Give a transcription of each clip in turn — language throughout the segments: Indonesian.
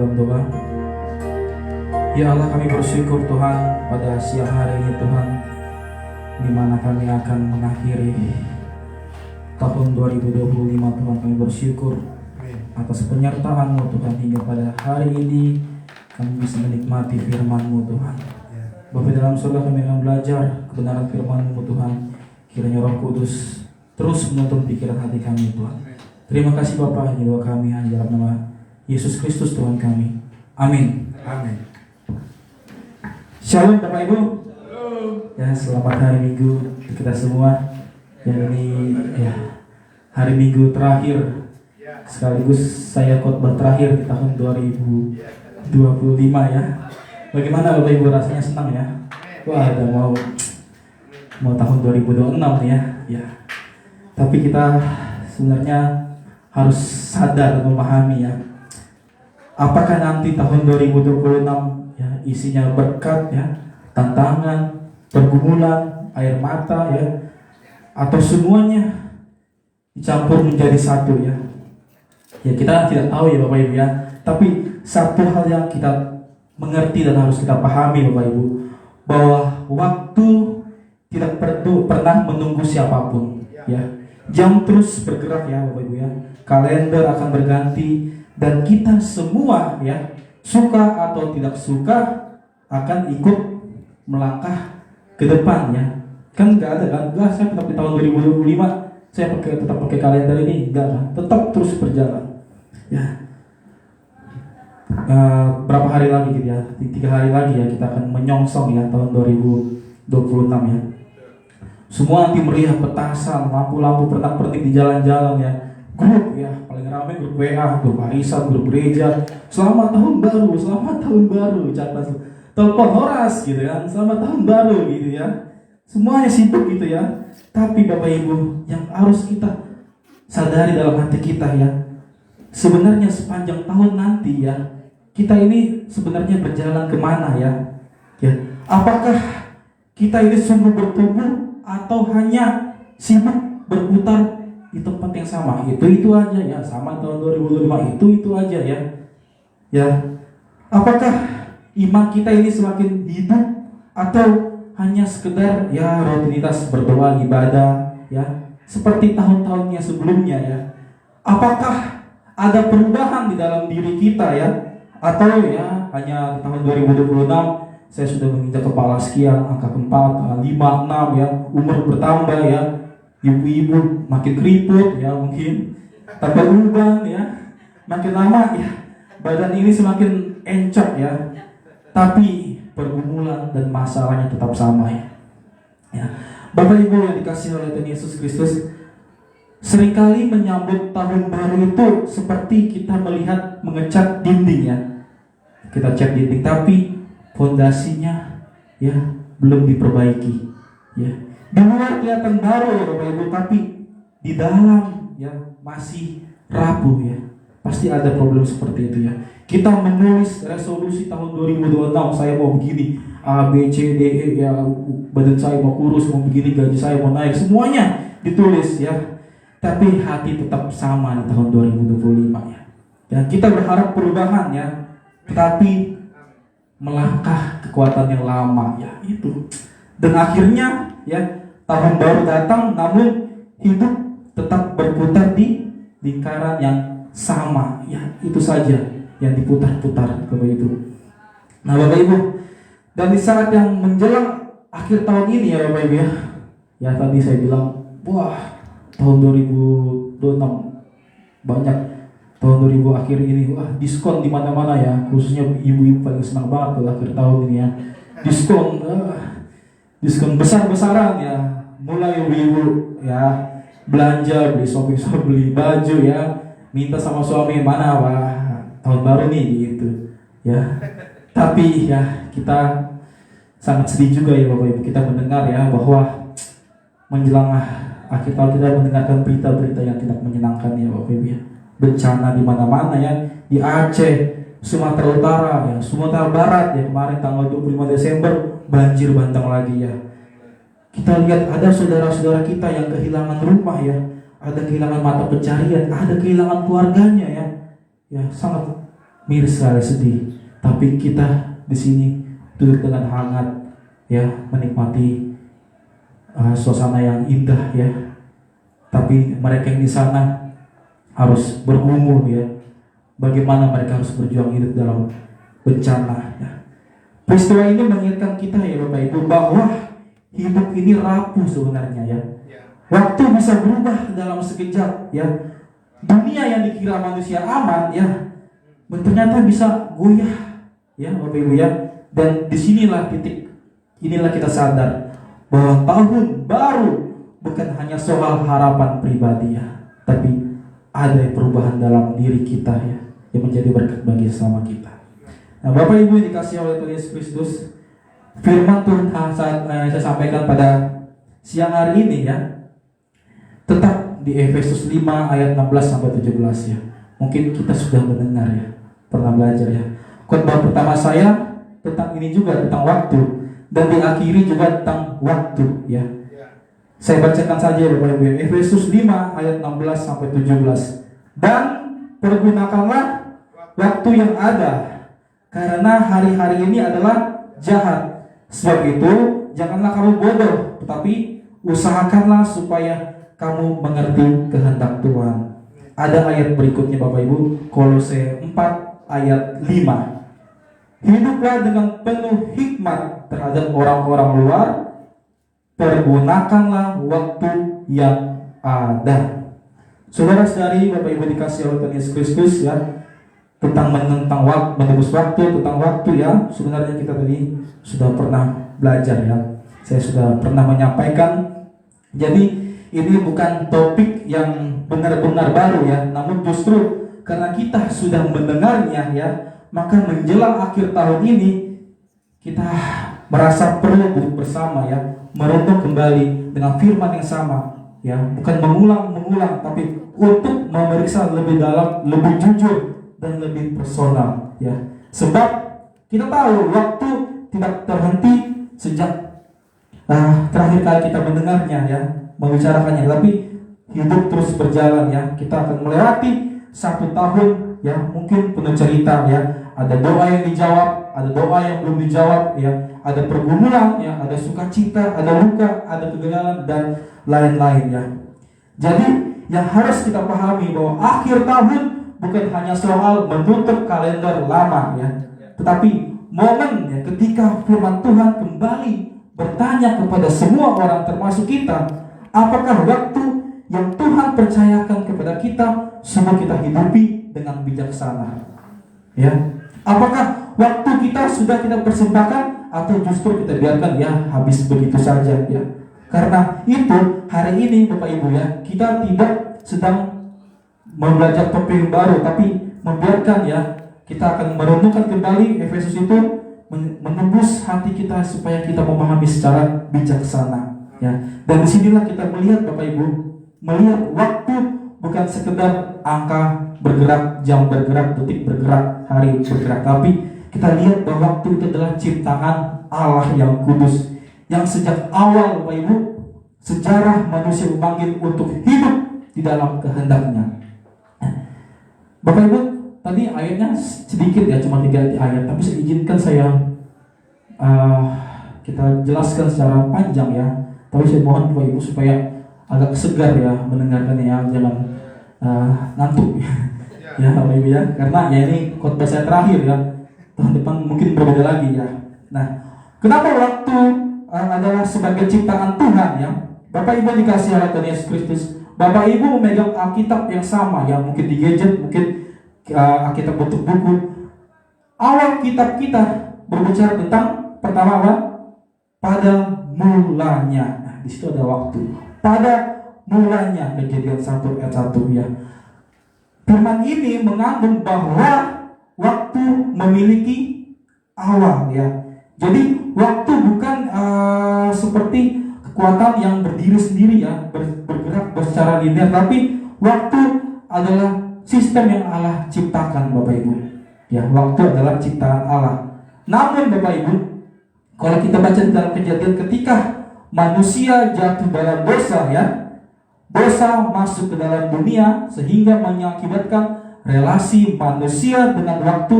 dalam doa. Ya Allah, kami bersyukur Tuhan pada siang hari ini Tuhan, di mana kami akan mengakhiri tahun 2025 Tuhan. Kami bersyukur atas penyertaan-Mu Tuhan, hingga pada hari ini kami bisa menikmati firman-Mu Tuhan. Bapa dalam surga, kami akan belajar kebenaran firman-Mu Tuhan. Kiranya Roh Kudus terus menuntun pikiran hati kami Tuhan. Terima kasih Bapa, ini doa kami hanya dalam nama Yesus Kristus Tuhan kami. Amin. Amin. Shalom Bapak Ibu. Ya, selamat hari Minggu kita semua. Yang ini ya hari Minggu terakhir, sekaligus saya khotbah terakhir di tahun 2025 ya. Bagaimana Bapak Ibu, rasanya senang ya? Wah, udah mau tahun 2026 nih ya. Ya. Tapi kita sebenarnya harus sadar dan memahami ya. Apakah nanti tahun 2026 ya isinya berkat ya, tantangan, pergumulan, air mata ya, atau semuanya dicampur menjadi satu ya. Ya, kita tidak tahu ya Bapak Ibu ya. Tapi satu hal yang kita mengerti dan harus kita pahami Bapak Ibu, bahwa waktu tidak pernah menunggu siapapun ya. Jam terus bergerak ya Bapak Ibu ya. Kalender akan berganti dan kita semua ya, suka atau tidak suka, akan ikut melangkah ke depan ya. Kan nggak ada kan, nggak saya tetap di tahun 2025 saya tetap pakai kalender ini, enggak kan, tetap terus berjalan ya. Berapa hari lagi gitu ya, 3 hari lagi ya, kita akan menyongsong ya tahun 2026 ya. Semua nanti meriah, petasan, lampu-lampu pernak-pernik di jalan-jalan ya. Grup ya, paling ramai grup WA, grup arisan, grup gereja. Selamat tahun baru, selamat tahun baru. Catat telepon Horas gitu kan, selamat tahun baru gitu ya. Semuanya sibuk gitu ya. Tapi Bapak Ibu, yang harus kita sadari dalam hati kita ya, sebenarnya sepanjang tahun nanti ya, kita ini sebenarnya berjalan kemana ya? Ya, apakah kita ini sungguh bertumbuh atau hanya sibuk berputar di tempat yang sama? Itu aja ya, sama tahun 2025 itu aja ya. Ya, apakah iman kita ini semakin hidup atau hanya sekedar ya rutinitas berdoa ibadah ya, seperti tahun-tahunnya sebelumnya ya? Apakah ada perubahan di dalam diri kita ya? Atau ya hanya tahun 2026 saya sudah menginjak kepala sekian, angka 4, 5, 6 ya, umur bertambah ya, ibu-ibu makin keriput ya, mungkin tambah uban ya, makin lama ya badan ini semakin encok ya, tapi pergumulan dan masalahnya tetap sama ya. Ya. Bapak Ibu yang dikasihi oleh Tuhan Yesus Kristus, seringkali menyambut tahun baru itu seperti kita melihat mengecat dinding ya. Kita cat dinding tapi fondasinya ya belum diperbaiki ya. Di luar kelihatan baru ya Bapak Ibu, tapi di dalam ya masih rapuh ya. Pasti ada problem seperti itu ya. Kita menulis resolusi tahun 2026, saya mau begini, A, B, C, D, E ya, badan saya mau kurus, mau begini, gaji saya mau naik, semuanya ditulis ya. Tapi hati tetap sama di tahun 2025 ya. Dan kita berharap perubahan ya, tetapi melangkah kekuatan yang lama ya itu. Dan akhirnya ya tahun baru datang, namun hidup tetap berputar di lingkaran yang sama ya, itu saja yang diputar-putar Bapak Ibu. Nah Bapak Ibu, dan di saat yang menjelang akhir tahun ini ya Bapak Ibu ya, ya tadi saya bilang wah tahun 2026 banyak, tahun 2000 akhir ini wah diskon di mana-mana ya, khususnya ibu-ibu paling senang banget kalau akhir tahun ini ya, diskon besar-besaran ya, mulai ibu-ibu ya belanja, beli shopping, beli baju ya, minta sama suami mana wah tahun baru nih gitu ya. Tapi ya kita sangat sedih juga ya Bapak Ibu, kita mendengar ya bahwa menjelang akhir tahun kita mendengarkan berita-berita yang tidak menyenangkan ya Bapak Ibu ya. Bencana di mana-mana ya, di Aceh, Sumatera Utara ya, Sumatera Barat ya, kemarin tanggal 25 Desember banjir bandang lagi ya. Kita lihat ada saudara-saudara kita yang kehilangan rumah ya, ada kehilangan mata pencarian, ada kehilangan keluarganya ya. Ya sangat Mirsa sedih, tapi kita di sini duduk dengan hangat ya, menikmati suasana yang indah ya. Tapi mereka yang di sana harus bergumul ya, bagaimana mereka harus berjuang hidup dalam bencana ya. Peristiwa ini mengingatkan kita ya Bapak Ibu bahwa hidup ini rapuh sebenarnya ya. Waktu bisa berubah dalam sekejap ya. Dunia yang dikira manusia aman ya, ternyata bisa goyah ya Bapak Ibu ya. Dan disinilah titik, inilah kita sadar bahwa tahun baru bukan hanya soal harapan pribadi ya, tapi ada perubahan dalam diri kita ya, yang menjadi berkat bagi sesama kita. Nah Bapak Ibu yang dikasihi oleh Tuhan Yesus Kristus, firman Tuhan saat saya sampaikan pada siang hari ini ya, tetap di Efesus 5 ayat 16 sampai 17 ya. Mungkin kita sudah mendengar ya, pernah belajar ya. Khotbah pertama saya tentang ini juga, tentang waktu, dan diakhiri juga tentang waktu ya. Saya bacakan saja Bapak Ibu. Efesus 5 ayat 16 sampai 17. Dan pergunakanlah waktu yang ada, karena hari-hari ini adalah jahat. Sebab itu janganlah kamu bodoh, tetapi usahakanlah supaya kamu mengerti kehendak Tuhan. Ada ayat berikutnya Bapak Ibu, Kolose 4 ayat 5. Hiduplah dengan penuh hikmat terhadap orang-orang luar, pergunakanlah waktu yang ada. Saudara-saudari, Bapak Ibu dikasihi oleh Tuhan Yesus Kristus ya, tentang menebus waktu, tentang waktu ya, sebenarnya kita tadi sudah pernah belajar ya. Saya sudah pernah menyampaikan. Jadi ini bukan topik yang benar-benar baru ya, namun justru karena kita sudah mendengarnya ya, maka menjelang akhir tahun ini kita merasa perlu duduk bersama ya, merenung kembali dengan firman yang sama ya, bukan mengulang, tapi untuk memeriksa lebih dalam, lebih jujur dan lebih personal ya. Sebab kita tahu waktu tidak terhenti sejak terakhir kali kita mendengarnya ya, membicarakannya, tapi hidup terus berjalan ya. Kita akan melewati 1 tahun ya, mungkin penuh cerita ya. Ada doa yang dijawab, ada doa yang belum dijawab ya, ada pergumulan ya, ada sukacita, ada luka, ada kegagalan dan lain-lain ya. Jadi yang harus kita pahami bahwa akhir tahun bukan hanya soal menutup kalender lama ya, tetapi momen ya ketika firman Tuhan kembali bertanya kepada semua orang termasuk kita, apakah waktu yang Tuhan percayakan kepada kita semua kita hidupi dengan bijaksana ya. Apakah waktu kita sudah kita persembahkan atau justru kita biarkan ya habis begitu saja ya. Karena itu hari ini Bapak Ibu ya, kita tidak sedang membelajar topik yang baru, tapi membiarkan ya, kita akan merenungkan kembali Efesus itu, menembus hati kita supaya kita memahami secara bijaksana ya. Dan disinilah kita melihat Bapak Ibu, melihat waktu bukan sekedar angka bergerak, jam bergerak, detik bergerak, hari bergerak, tapi kita lihat bahwa waktu itu adalah ciptaan Allah yang kudus, yang sejak awal Bapak Ibu sejarah manusia dipanggil untuk hidup di dalam kehendaknya. Bapak Ibu, tadi ayatnya sedikit ya, cuma 3 ayat, tapi saya izinkan kita jelaskan secara panjang ya. Tapi saya mohon Bapak Ibu supaya agak segar ya mendengarkannya ya, jangan ngantuk ya Bapak Ibu ya, karena ya ini khotbah saya terakhir ya, tahun depan mungkin berbeda lagi ya. Nah, kenapa waktu adalah sebagai ciptaan Tuhan ya, Bapak Ibu dikasihi oleh Tuhan Yesus Kristus. Bapak Ibu memegang Alkitab yang sama ya, mungkin di gadget, mungkin Alkitab bentuk buku. Awal kitab kita berbicara tentang pertama apa? Pada mulanya. Nah, di situ ada waktu. Pada mulanya, Kejadian 1 ayat 1 ya. Firman ini mengandung bahwa waktu memiliki awal ya. Jadi waktu bukan seperti kekuatan yang berdiri sendiri ya, bergerak secara linear, tapi waktu adalah sistem yang Allah ciptakan Bapak Ibu. Ya, waktu adalah ciptaan Allah. Namun Bapak Ibu, kalau kita baca dalam Kejadian ketika manusia jatuh dalam dosa ya, dosa masuk ke dalam dunia sehingga mengakibatkan relasi manusia dengan waktu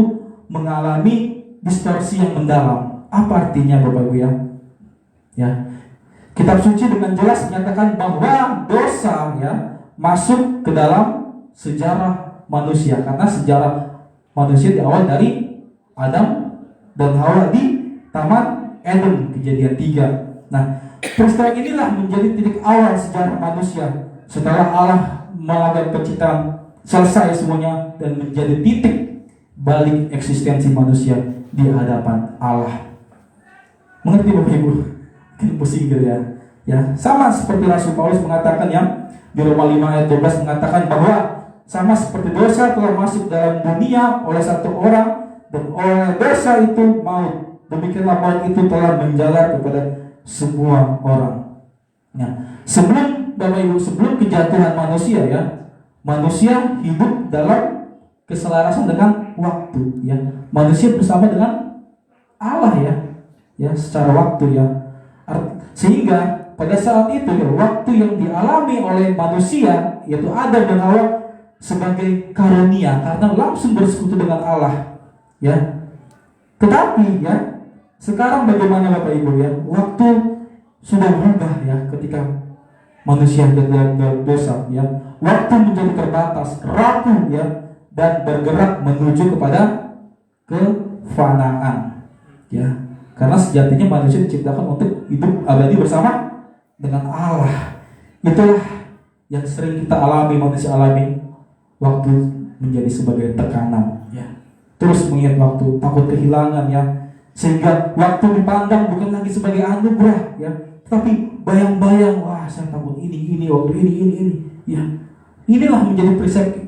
mengalami distorsi yang mendalam. Apa artinya Bapak Ibu ya? Ya. Kitab suci dengan jelas menyatakan bahwa dosa ya masuk ke dalam sejarah manusia, karena sejarah manusia diawal dari Adam dan Hawa di Taman Eden, Kejadian 3. Nah, peristiwa inilah menjadi titik awal sejarah manusia setelah Allah melakukan penciptaan selesai semuanya dan menjadi titik balik eksistensi manusia di hadapan Allah. Mengerti Bapak Ibu? Mungkin pusing gitu ya. Ya, sama seperti Rasul Paulus mengatakan yang di Roma 5 ayat 12 mengatakan bahwa sama seperti dosa telah masuk dalam dunia oleh satu orang dan oleh dosa itu maut, demikianlah maut itu telah menjalar kepada semua orang. Nah, sebelum Bapak Ibu, sebelum kejatuhan manusia ya, manusia hidup dalam keselarasan dengan waktu ya. Manusia bersama dengan Allah ya secara waktu ya. Sehingga pada saat itu ya, waktu yang dialami oleh manusia yaitu Adam dan Hawa sebagai karunia karena langsung bersekutu dengan Allah ya. Tetapi ya, sekarang bagaimana Bapak Ibu ya? Waktu sudah berubah ya ketika manusia dalam dosa ya. Waktu menjadi terbatas, rapuh ya, dan bergerak menuju kepada kefanaan ya. Karena sejatinya manusia diciptakan untuk hidup abadi bersama dengan Allah. Itulah yang sering kita alami, manusia alami. Waktu menjadi sebagai tekanan ya. Terus mengingat waktu, takut kehilangan ya. Sehingga waktu dipandang bukan lagi sebagai anugerah ya, tapi bayang-bayang, wah saya takut ini waktu ini ya. Inilah menjadi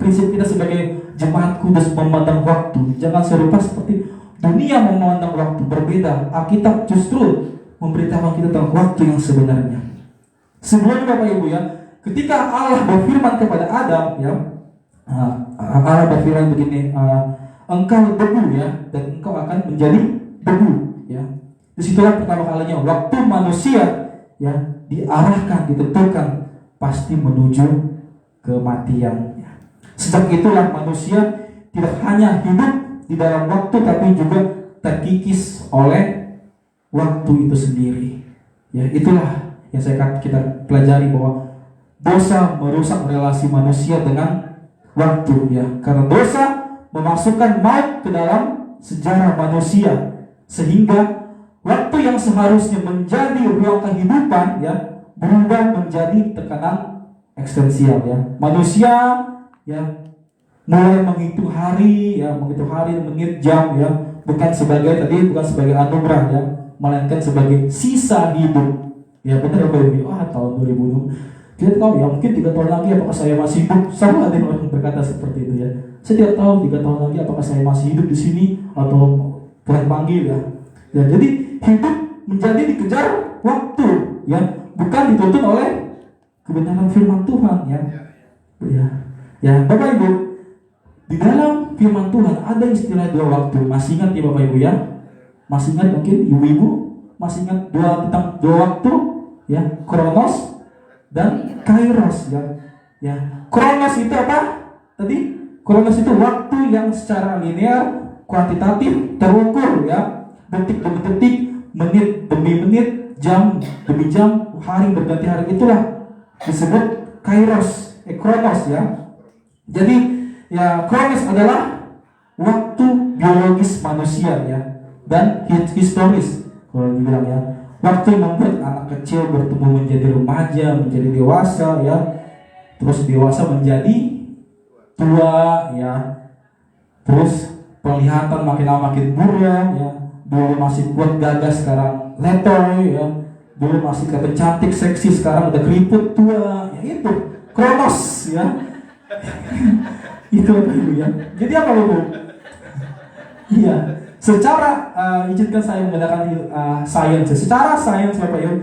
prinsip kita sebagai jemaat kudus memandang waktu. Jangan serupa seperti dunia memandang waktu, berbeda. Alkitab justru memberitakan kita tentang waktu yang sebenarnya. Sebelumnya Bapak Ibu ya, ketika Allah berfirman kepada Adam ya, Allah berfirman begini, engkau debu ya, dan engkau akan menjadi debu ya. Disitulah pertama kalinya waktu manusia ya diarahkan, ditentukan pasti menuju kematian ya. Sejak itulah manusia tidak hanya hidup di dalam waktu, tapi juga terkikis oleh waktu itu sendiri ya. Itulah yang kita pelajari bahwa dosa merusak relasi manusia dengan waktu ya. Karena dosa memasukkan maut ke dalam sejarah manusia, sehingga waktu yang seharusnya menjadi ruang kehidupan ya berubah menjadi tekanan eksistensial ya. Manusia ya mulai menghitung hari, menit, jam ya, bukan sebagai anugerah ya, melainkan sebagai sisa hidup. Ya benar Bapak Ibu. Tahun 2000 kita tahu ya, mungkin 3 tahun lagi apakah saya masih hidup? Sama ada orang berkata seperti itu ya. Saya tidak tahu 3 tahun lagi apakah saya masih hidup di sini atau Tuhan panggil ya. Ya, jadi hidup menjadi dikejar waktu ya, bukan dituntun oleh kebenaran firman Tuhan ya. Ya, Bapak Ibu, di dalam firman Tuhan ada istilah 2 waktu. Masih ingat ya Bapak Ibu ya? Masih ingat mungkin ibu-ibu? Masih ingat tentang 2 waktu ya, Kronos dan Kairos ya. Ya, Kronos itu apa? Tadi Kronos itu waktu yang secara linear, kuantitatif, terukur ya. Detik demi detik, menit demi menit, jam demi jam, hari berganti hari, itulah disebut Kairos, Kronos ya. Jadi ya, Kronos adalah waktu biologis manusia ya, dan historis kalau dibilang ya. Waktu yang membuat anak kecil bertumbuh menjadi remaja, menjadi dewasa ya, terus dewasa menjadi tua ya, terus penglihatan makin lama makin buram ya. Dulu masih kuat gagah, sekarang letoy ya. Dulu masih kelihatan cantik seksi, sekarang udah keriput tua ya. Itu Kronos ya. Itu Bapak Ibu ya. Jadi apa Ibu? Iya, secara izinkan saya menggunakan sains. Secara sains Bapak Ibu,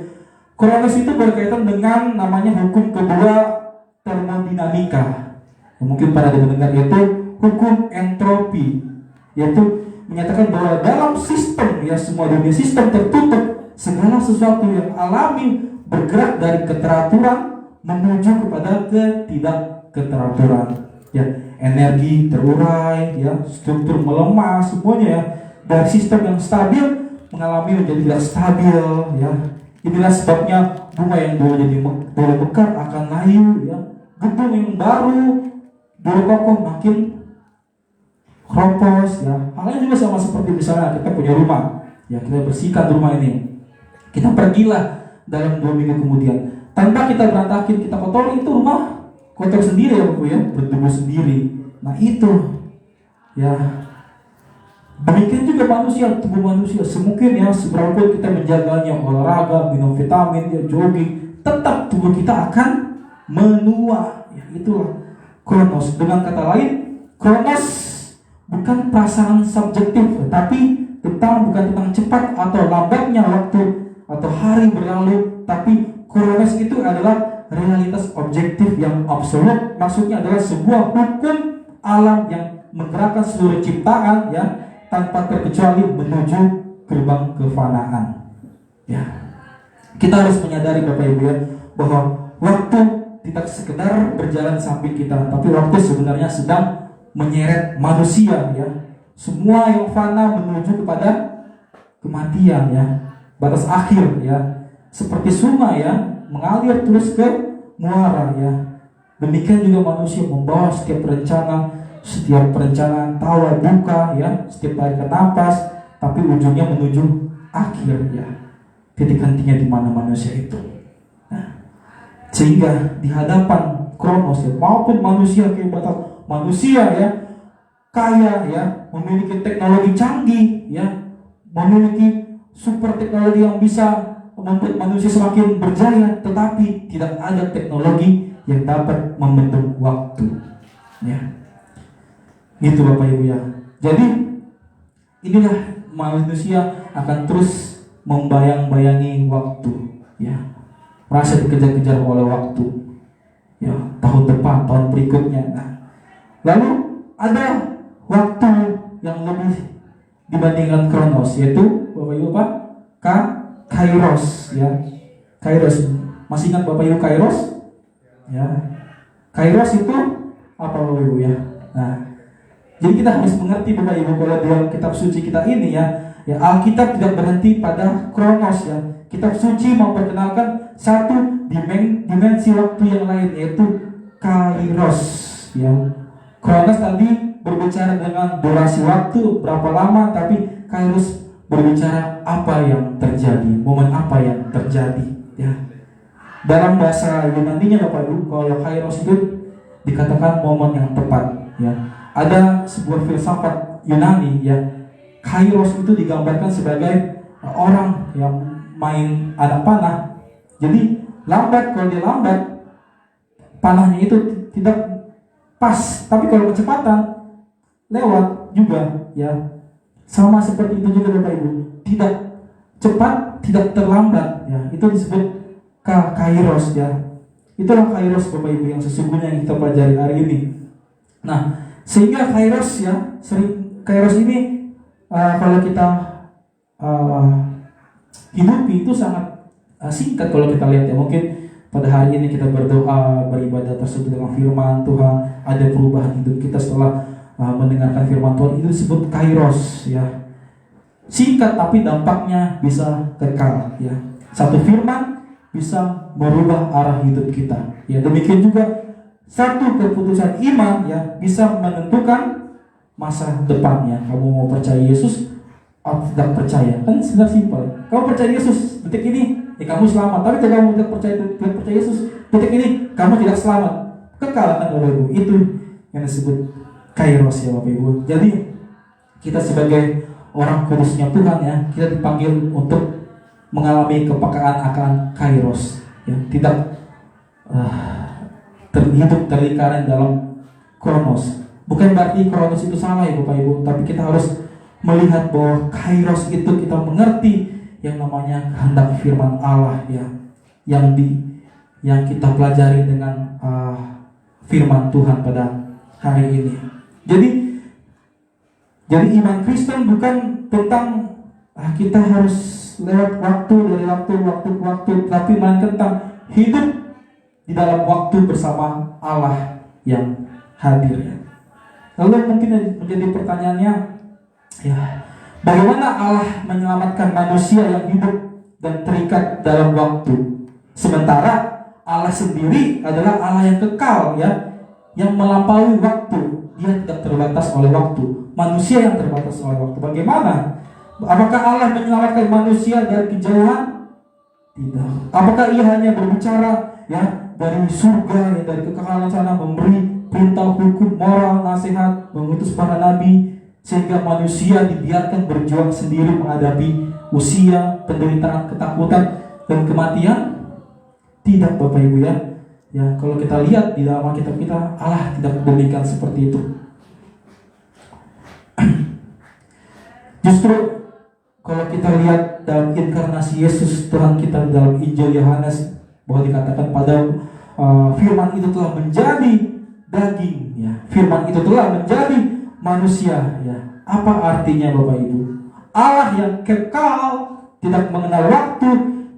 Kronos itu berkaitan dengan namanya hukum kedua termodinamika. Mungkin pada mendengar itu hukum entropi, yaitu menyatakan bahwa dalam sistem ya, semua dunia sistem tertutup, segala sesuatu yang alami bergerak dari keteraturan menuju kepada ketidakteraturan. ya, energi terurai, ya, struktur melemah, semuanya ya, dari sistem yang stabil mengalami menjadi tidak stabil, ya. Inilah sebabnya bunga yang dulu mekar akan layu, ya. Gedung yang baru dulu kokoh makin keropos, ya. Halnya juga sama seperti misalnya kita punya rumah, ya, kita bersihkan rumah ini, kita pergilah dalam 2 minggu kemudian, tanpa kita berantakin, kita kotori, itu rumah kotor sendiri ya Bu ya, berdebu sendiri. Nah itu, ya, demikian juga manusia, tubuh manusia, semungkin ya, seberapapun kita menjaganya, olahraga, minum vitamin, ya, jogging, tetap tubuh kita akan menua. Ya, itulah kronos. Dengan kata lain, kronos bukan perasaan subjektif, tapi bukan tentang cepat atau lambatnya waktu atau hari berlalu, tapi kronos itu adalah realitas objektif yang absolut. Maksudnya adalah sebuah hukum alam yang menggerakkan seluruh ciptaan, ya, tanpa terkecuali menuju gerbang kefanaan. Ya, kita harus menyadari Bapak Ibu ya, bahwa waktu tidak sekedar berjalan samping kita, tapi waktu sebenarnya sedang menyeret manusia, ya. Semua yang fana menuju kepada kematian, ya, batas akhir, ya, seperti sungai, ya, mengalir terus ke muara, ya. Demikian juga manusia membawa setiap perencanaan tawa duka, ya, setiap tarikan napas, tapi ujungnya menuju akhir, ya, titik hentinya di mana manusia itu. Nah, sehingga di hadapan kronos, ya, maupun manusia kehebatan manusia, ya, kaya, ya, memiliki teknologi canggih, ya, memiliki super teknologi yang bisa membuat manusia semakin berjaya, tetapi tidak ada teknologi yang dapat membentuk waktu, ya. Gitu Bapak Ibu ya. Jadi inilah manusia akan terus membayang-bayangi waktu, ya, merasa dikejar-kejar oleh waktu, ya, tahun depan, tahun berikutnya. Nah, lalu ada waktu yang lebih dibandingkan kronos, yaitu Bapak Ibu apa? Kairos, ya. Kairos. Masih ingat Bapak Ibu Kairos? Ya. Kairos itu apa Bapak Ibu ya? Nah, jadi kita harus mengerti Bapak Ibu, kalau dalam kitab suci kita ini, ya, Alkitab tidak berhenti pada kronos, ya. Kitab suci memperkenalkan satu dimensi waktu yang lain, yaitu kairos, ya. Kronos tadi berbicara dengan durasi waktu berapa lama, tapi kairos berbicara apa yang terjadi, momen apa yang terjadi, ya. Dalam bahasa Yunani-nya Bapak Ibu, kalau kairos itu dikatakan momen yang tepat, ya. Ada sebuah filsafat Yunani, ya, kairos itu digambarkan sebagai orang yang main anak panah. Jadi lambat, kalau dia lambat, panahnya itu tidak pas, tapi kalau kecepatan lewat juga, ya. Sama seperti itu juga Bapak Ibu, tidak cepat, tidak terlambat, ya. Itu disebut kairos, ya. Itulah kairos Bapak Ibu yang sesungguhnya yang kita pelajari hari ini. Nah, sehingga kairos, ya, kairos ini kalau kita hidupi itu sangat singkat kalau kita lihat, ya. Mungkin pada hari ini kita berdoa, beribadah tersebut dengan firman Tuhan, ada perubahan hidup kita setelah mendengarkan firman Tuhan, itu disebut kairos, ya. Singkat tapi dampaknya bisa kekal, ya. Satu firman bisa merubah arah hidup kita, ya. Demikian juga satu keputusan iman, ya, bisa menentukan masa depannya. Kamu mau percaya Yesus atau tidak percaya, kan sebenarnya simpel. Kamu percaya Yesus detik ini, ya kamu selamat. Tapi kalau kamu tidak percaya Yesus detik ini, kamu tidak selamat, kekal kan Bapak Ibu. Itu yang disebut kairos, ya Bapak Ibu. Jadi kita sebagai orang kudusnya Tuhan, ya, kita dipanggil untuk mengalami kepekaan akan kairos, ya. Tidak hidup terlingkaran dalam kronos. Bukan berarti kronos itu salah, ya Bapak Ibu, tapi kita harus melihat bahwa kairos itu kita mengerti yang namanya kehendak firman Allah, ya, yang kita pelajari dengan firman Tuhan pada hari ini. Jadi iman Kristen bukan tentang kita harus lewat waktu dari waktu ke waktu, tapi melainkan tentang hidup di dalam waktu bersama Allah yang hadir ya. Lalu mungkin menjadi pertanyaannya, ya, bagaimana Allah menyelamatkan manusia yang hidup dan terikat dalam waktu, sementara Allah sendiri adalah Allah yang kekal ya, yang melampaui waktu. Dia tidak terbatas oleh waktu. Manusia yang terbatas oleh waktu. Bagaimana? Apakah Allah menyelamatkan manusia dari kejauhan? Tidak. Apakah Ia hanya berbicara ya dari surga, ya, dari kekekalan sana, memberi perintah, hukum, moral, nasihat, mengutus para nabi, sehingga manusia dibiarkan berjuang sendiri menghadapi usia, penderitaan, ketakutan, dan kematian? Tidak, Bapak Ibu ya. Ya, kalau kita lihat di dalam Alkitab kita, Allah tidak demikian seperti itu. Justru kalau kita lihat dalam inkarnasi Yesus Tuhan kita dalam Injil Yohanes, bahwa dikatakan pada firman itu telah menjadi daging ya. Firman itu telah menjadi manusia ya. Apa artinya Bapak Ibu? Allah yang kekal, tidak mengenal waktu,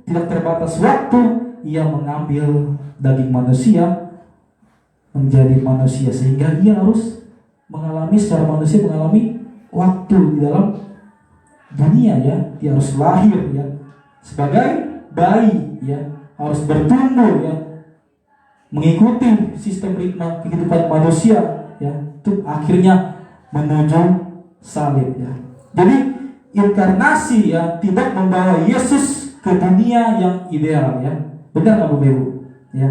tidak terbatas waktu, Ia mengambil daging manusia menjadi manusia, sehingga Ia harus mengalami secara manusia, mengalami waktu di dalam dunia ya. Dia harus lahir ya sebagai bayi ya, harus bertumbuh ya, mengikuti sistem ritme kehidupan manusia ya, itu akhirnya menuju salib ya. Jadi inkarnasi ya tidak membawa Yesus ke dunia yang ideal ya. Benar nggak Bapak Ibu? Ya,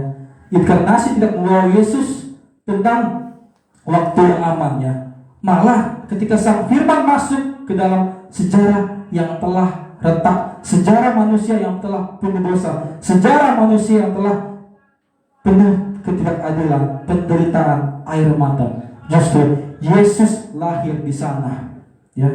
inkarnasi tidak membawa Yesus tentang waktu yang aman ya. Malah ketika Sang Firman masuk ke dalam sejarah yang telah retak, sejarah manusia yang telah penuh dosa, sejarah manusia yang telah penuh ketidakadilan, penderitaan, air mata, justru Yesus lahir di sana ya.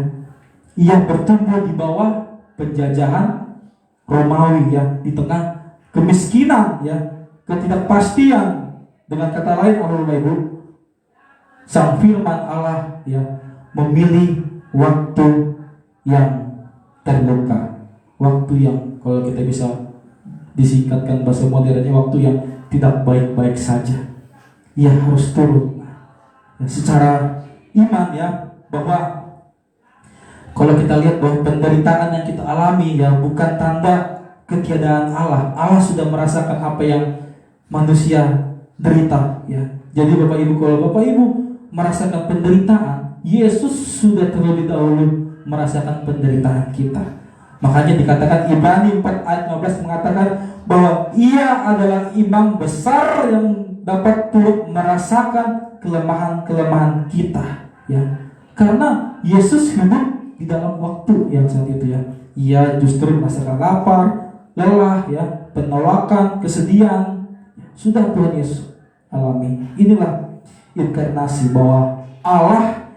Ia bertumbuh di bawah penjajahan Romawi ya, di tengah kemiskinan ya, ketidakpastian. Dengan kata lain, Bapak Ibu, Sang Firman Allah ya memilih waktu yang terluka, waktu yang kalau kita bisa disingkatkan bahasa modernnya, waktu yang tidak baik-baik saja. Ia harus turun ya, secara iman ya, bahwa kalau kita lihat bahwa penderitaan yang kita alami ya bukan tanda ketiadaan Allah. Allah sudah merasakan apa yang manusia derita ya. Jadi Bapak Ibu, kalau Bapak Ibu merasakan penderitaan, Yesus sudah terlebih dahulu merasakan penderitaan kita. Makanya dikatakan Ibrani 4 ayat 15 mengatakan bahwa Ia adalah imam besar yang dapat turut merasakan kelemahan-kelemahan kita ya. Karena Yesus hidup di dalam waktu yang saat itu ya. Ia justru merasakan lapar, lelah ya, penolakan, kesedihan, sudah Tuhan Yesus alami. Inilah inkarnasi, bahwa Allah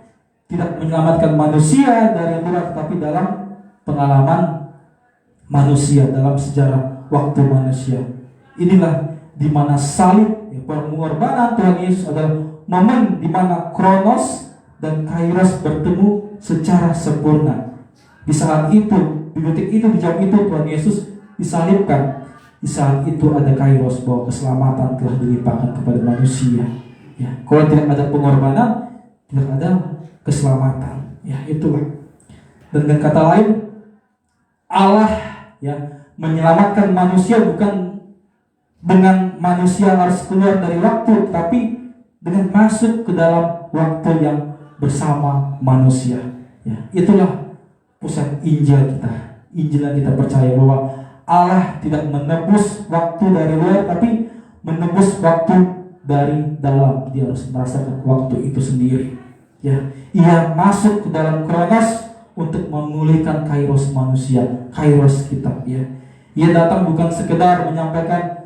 tidak menyelamatkan manusia dari luar, tetapi dalam pengalaman manusia, dalam sejarah waktu manusia. Inilah di mana salib ya, pengorbanan Tuhan Yesus adalah momen di mana Kronos dan Kairos bertemu secara sempurna. Di saat itu, di detik itu, di jam itu Tuhan Yesus disalibkan. Di saat itu ada Kairos, bahwa keselamatan telah dilimpahkan kepada manusia. Ya, kalau tidak ada pengorbanan, tidak ada keselamatan. Ya, itulah. Dan dengan kata lain, Allah ya menyelamatkan manusia bukan dengan manusia harus keluar dari waktu, tapi dengan masuk ke dalam waktu yang bersama manusia. Ya, itulah pusat Injil kita. Injil yang kita percaya bahwa Allah tidak menebus waktu dari luar, tapi menebus waktu dari dalam. Dia harus merasakan waktu itu sendiri. Ya, Ia masuk ke dalam Kronos untuk memulihkan Kairos manusia, Kairos kita. Ya, Ia datang bukan sekedar menyampaikan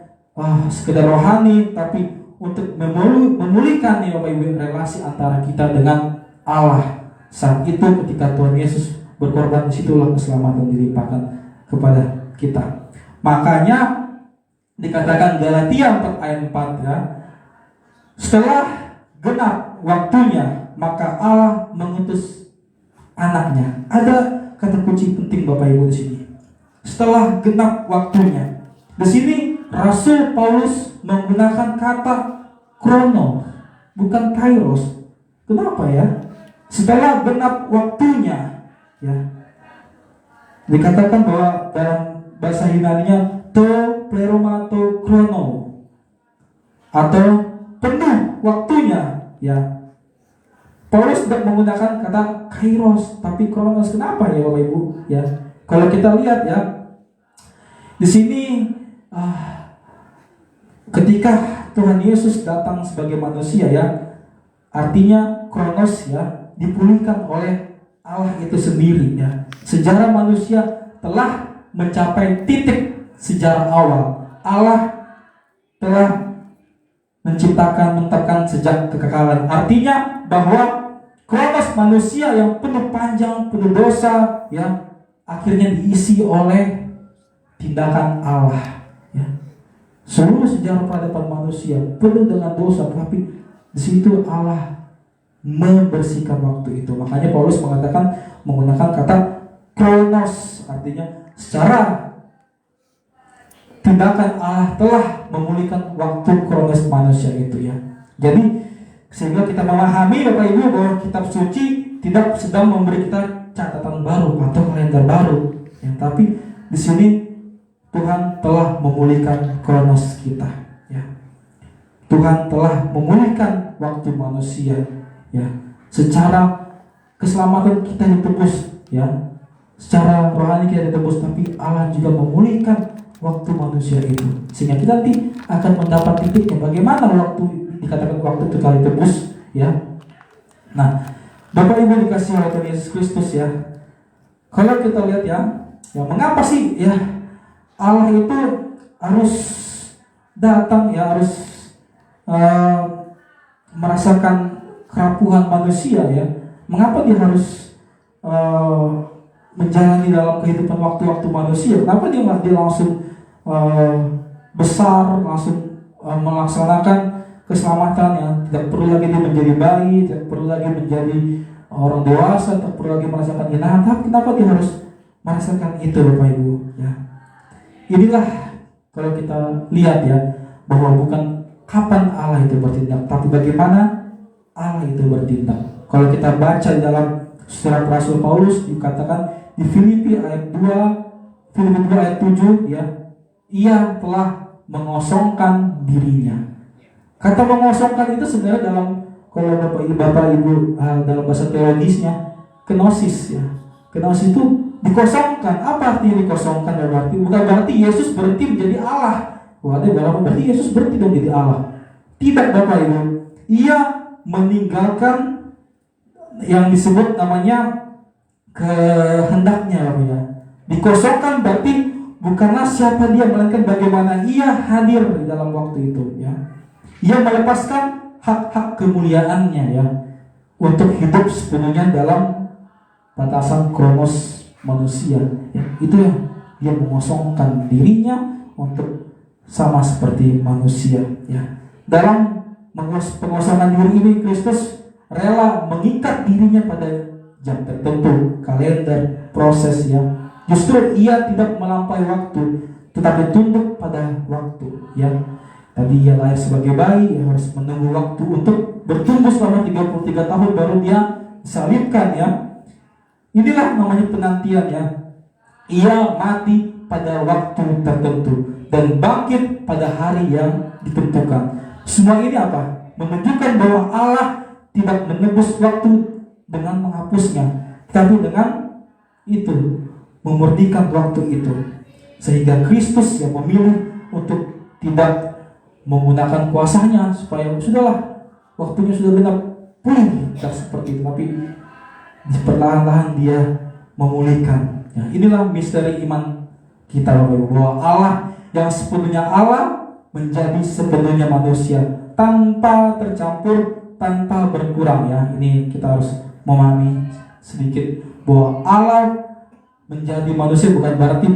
sekedar rohani, tapi untuk memulihkan ya Bapak Ibu, relasi antara kita dengan Allah. Saat itu ketika Tuhan Yesus berkorban, disitulah keselamatan dilimpahkan kepada kita. Makanya dikatakan Galatia 4 ayat 4 ya, setelah genap waktunya maka Allah mengutus anaknya. Ada kata kunci penting Bapak Ibu di sini. Setelah genap waktunya. Di sini Rasul Paulus menggunakan kata krono. bukan kairos. Kenapa ya? Setelah genap waktunya, ya. Dikatakan bahwa dalam bahasa Yunani-nya to pleromato chrono, atau penuh waktunya, ya. Paulus tidak menggunakan kata kairos tapi kronos. Kenapa ya Bapak Ibu? Ya, kalau kita lihat ya, di sini ketika Tuhan Yesus datang sebagai manusia ya, artinya kronos ya dipulihkan oleh Allah itu sendiri ya. Sejarah manusia telah mencapai titik sejarah awal. Allah telah menciptakan, menetapkan sejak kekekalan. Artinya bahwa kronos manusia yang penuh panjang, penuh dosa ya, akhirnya diisi oleh tindakan Allah ya. Seluruh sejarah peradaban manusia penuh dengan dosa, tapi di situ Allah membersihkan waktu itu. Makanya Paulus menggunakan kata kronos, artinya secara tindakan Allah telah memulihkan waktu kronos manusia itu ya. Jadi sehingga kita memahami Bapak Ibu bahwa kitab suci tidak sedang memberi kita catatan baru atau kalender baru ya, tapi di sini Tuhan telah memulihkan kronos kita ya. Tuhan telah memulihkan waktu manusia ya. Secara keselamatan kita ditebus ya, secara rohani kita ditebus, tapi Allah juga memulihkan waktu manusia itu, sehingga kita nanti akan mendapat titiknya bagaimana waktu dikatakan waktu itu kali tebus ya. Nah, Bapak Ibu dikasih oleh Tuhan Yesus Kristus ya, kalau kita lihat ya, mengapa sih ya Allah itu harus datang ya, harus merasakan kerapuhan manusia ya, mengapa dia harus menjalani dalam kehidupan waktu-waktu manusia? Kenapa dia langsung besar, langsung melaksanakan keselamatan ya? Tidak perlu lagi dia menjadi bayi, tidak perlu lagi menjadi orang dewasa, tidak perlu lagi merasakan hinahan. Tapi kenapa dia harus merasakan itu Bapak Ibu ya? Inilah kalau kita lihat ya, bahwa bukan kapan Allah itu bertindak, tapi bagaimana Allah itu bertindak. Kalau kita baca dalam surat Rasul Paulus, dikatakan di Filipi ayat 2, Filipi 2 ayat 7 ya, ia telah mengosongkan dirinya. Kata mengosongkan itu sebenarnya dalam, kalau Bapak Ibu dalam bahasa teologisnya, kenosis ya. Kenosis itu dikosongkan. Apa artinya dikosongkan? Bukan berarti Yesus berhenti menjadi Allah. Berarti Yesus berhenti menjadi Allah. Tidak Bapak Ibu. Ia meninggalkan yang disebut namanya kehendaknya ya. Dikosongkan berarti bukanlah siapa dia, melainkan bagaimana ia hadir di dalam waktu itu ya. Ia melepaskan hak-hak kemuliaannya ya, untuk hidup sepenuhnya dalam batasan kronos manusia ya. Itu ya, dia mengosongkan dirinya untuk sama seperti manusia ya. Dalam pengosongan diri ini, Kristus rela mengikat dirinya pada jam tertentu, kalender, proses ya. Justru ia tidak melampaui waktu, tetapi tunduk pada waktu ya. Tadi ia lahir sebagai bayi, ia harus menunggu waktu untuk bertumbuh selama 33 tahun baru dia disalibkan ya. Inilah namanya penantian ya. Ia mati pada waktu tertentu dan bangkit pada hari yang ditentukan. Semua ini apa? Menunjukkan bahwa Allah tidak menebus waktu dengan menghapusnya, tapi dengan itu memurnikan waktu itu, sehingga Kristus yang memilih untuk tidak menggunakan kuasanya supaya sudahlah waktunya sudah genap, pulih tak seperti itu, tapi perlahan-lahan dia memulihkan ya. Inilah misteri iman kita bahwa Allah yang sepenuhnya Allah menjadi sepenuhnya manusia, tanpa tercampur, tanpa berkurang ya. Ini kita harus memahami sedikit bahwa Allah menjadi manusia bukan berarti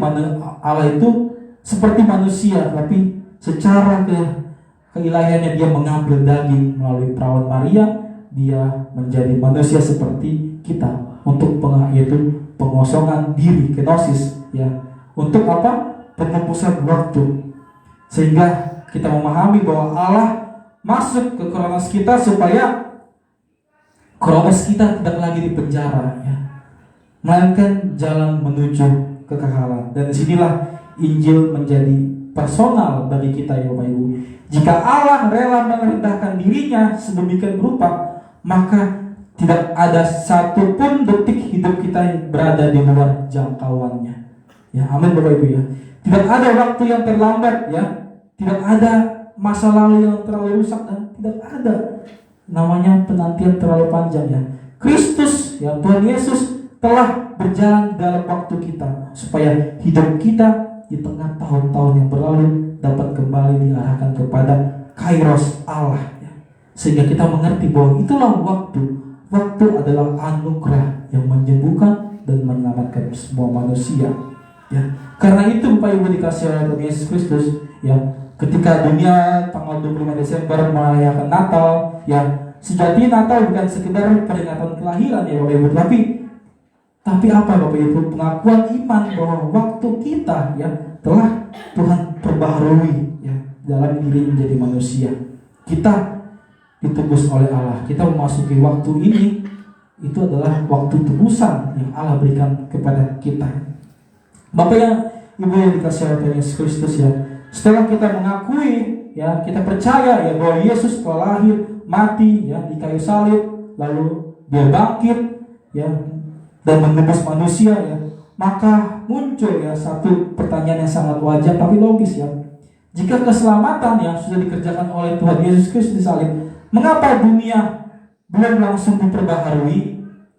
Allah itu seperti manusia, tapi secara keilahiannya dia mengambil daging melalui perawan Maria, dia menjadi manusia seperti kita untuk yaitu pengosongan diri, kenosis ya. Untuk apa? Penebusan waktu. Sehingga kita memahami bahwa Allah masuk ke kronos kita supaya kronos kita tidak lagi di penjara, ya, melainkan jalan menuju kekekalan. Dan disinilah Injil menjadi personal bagi kita, ya Bapak Ibu. Jika Allah rela merendahkan dirinya sedemikian berupa, maka tidak ada satupun detik hidup kita yang berada di luar jangkauannya. Ya, amin Bapak Ibu ya. Tidak ada waktu yang terlambat, ya. Tidak ada masa lalu yang terlalu rusak, dan tidak ada namanya penantian terlalu panjang, ya. Kristus, ya Tuhan Yesus telah berjalan dalam waktu kita supaya hidup kita di tengah tahun-tahun yang berlalu dapat kembali diarahkan kepada kairos Allah, ya. Sehingga kita mengerti bahwa itulah waktu. Waktu adalah anugerah yang menyembuhkan dan menyelamatkan semua manusia, ya. Karena itu Bapak Ibu dikasih oleh Tuhan Yesus Kristus, ya, ketika dunia tanggal 25 Desember merayakan Natal, ya, sejati Natal bukan sekedar peringatan kelahiran, ya Bapak Ibu, tapi apa Bapak Ibu? Pengakuan iman bahwa waktu kita, ya, telah Tuhan perbaharui, ya, dalam diri menjadi manusia. Kita ditebus oleh Allah. Kita memasuki waktu ini, itu adalah waktu tebusan yang Allah berikan kepada kita. Bapak yang Ibu yang dikasih oleh Tuhan Yesus Kristus, ya, setelah kita mengakui, ya, kita percaya, ya, bahwa Yesus telah lahir, mati, ya, di kayu salib, lalu Dia bangkit, ya, dan menebus manusia, ya, maka muncul, ya, satu pertanyaan yang sangat wajar tapi logis, ya. Jika keselamatan yang sudah dikerjakan oleh Tuhan Yesus Kristus di salib, mengapa dunia belum langsung diperbaharui?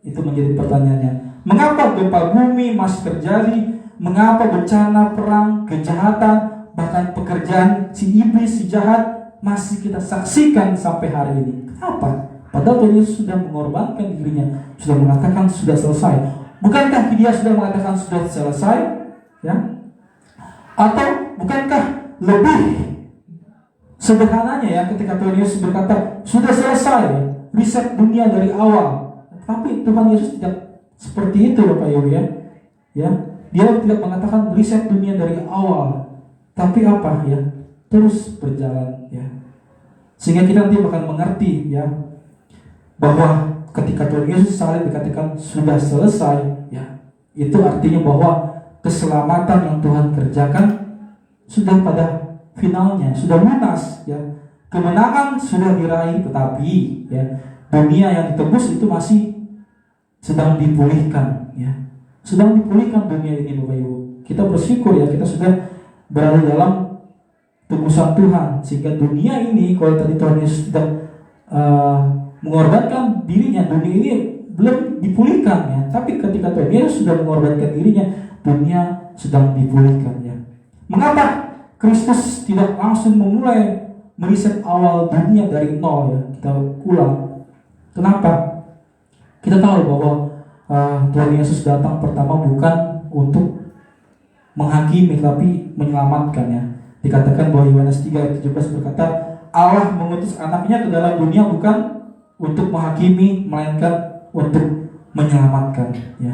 Itu menjadi pertanyaannya. Mengapa gempa bumi masih terjadi? Mengapa bencana, perang, kejahatan, bahkan pekerjaan si iblis, si jahat masih kita saksikan sampai hari ini? Kenapa? Padahal Tuhan Yesus sudah mengorbankan dirinya, sudah mengatakan sudah selesai. Bukankah Dia sudah mengatakan sudah selesai? Ya? Atau bukankah lebih sederhananya, ya, ketika Tuhan Yesus berkata sudah selesai riset dunia dari awal? Tapi Tuhan Yesus tidak seperti itu Bapak Ibu, ya. Ya, Dia tidak mengatakan riset dunia dari awal, tapi apa, ya, terus berjalan, ya. Sehingga kita nanti akan mengerti, ya, bahwa ketika Tuhan Yesus salib dikatakan sudah selesai, ya, itu artinya bahwa keselamatan yang Tuhan kerjakan sudah pada finalnya, sudah lunas, ya. Kemenangan sudah diraih, tetapi, ya, dunia yang ditebus itu masih sedang dipulihkan, ya. Sedang dipulihkan dunia ini Bapak Ibu. Kita bersyukur, ya, kita sudah berada dalam tebusan Tuhan, sehingga dunia ini, kalau tadi Tuhan Yesus tidak mengorbankan dirinya, dunia ini belum dipulihkan, ya. Tapi ketika Tuhan Yesus sudah mengorbankan dirinya, dunia sedang dipulihkan, ya. Mengapa Kristus tidak langsung memulai meriset awal dunia dari nol, ya? Kita ulang. Kenapa? Kita tahu bahwa Tuhan Yesus datang pertama bukan untuk menghakimi, tapi menyelamatkan, ya. Dikatakan bahwa Yohanes 3 ayat 17 berkata, Allah mengutus anaknya ke dalam dunia bukan untuk menghakimi, melainkan untuk menyelamatkan, ya.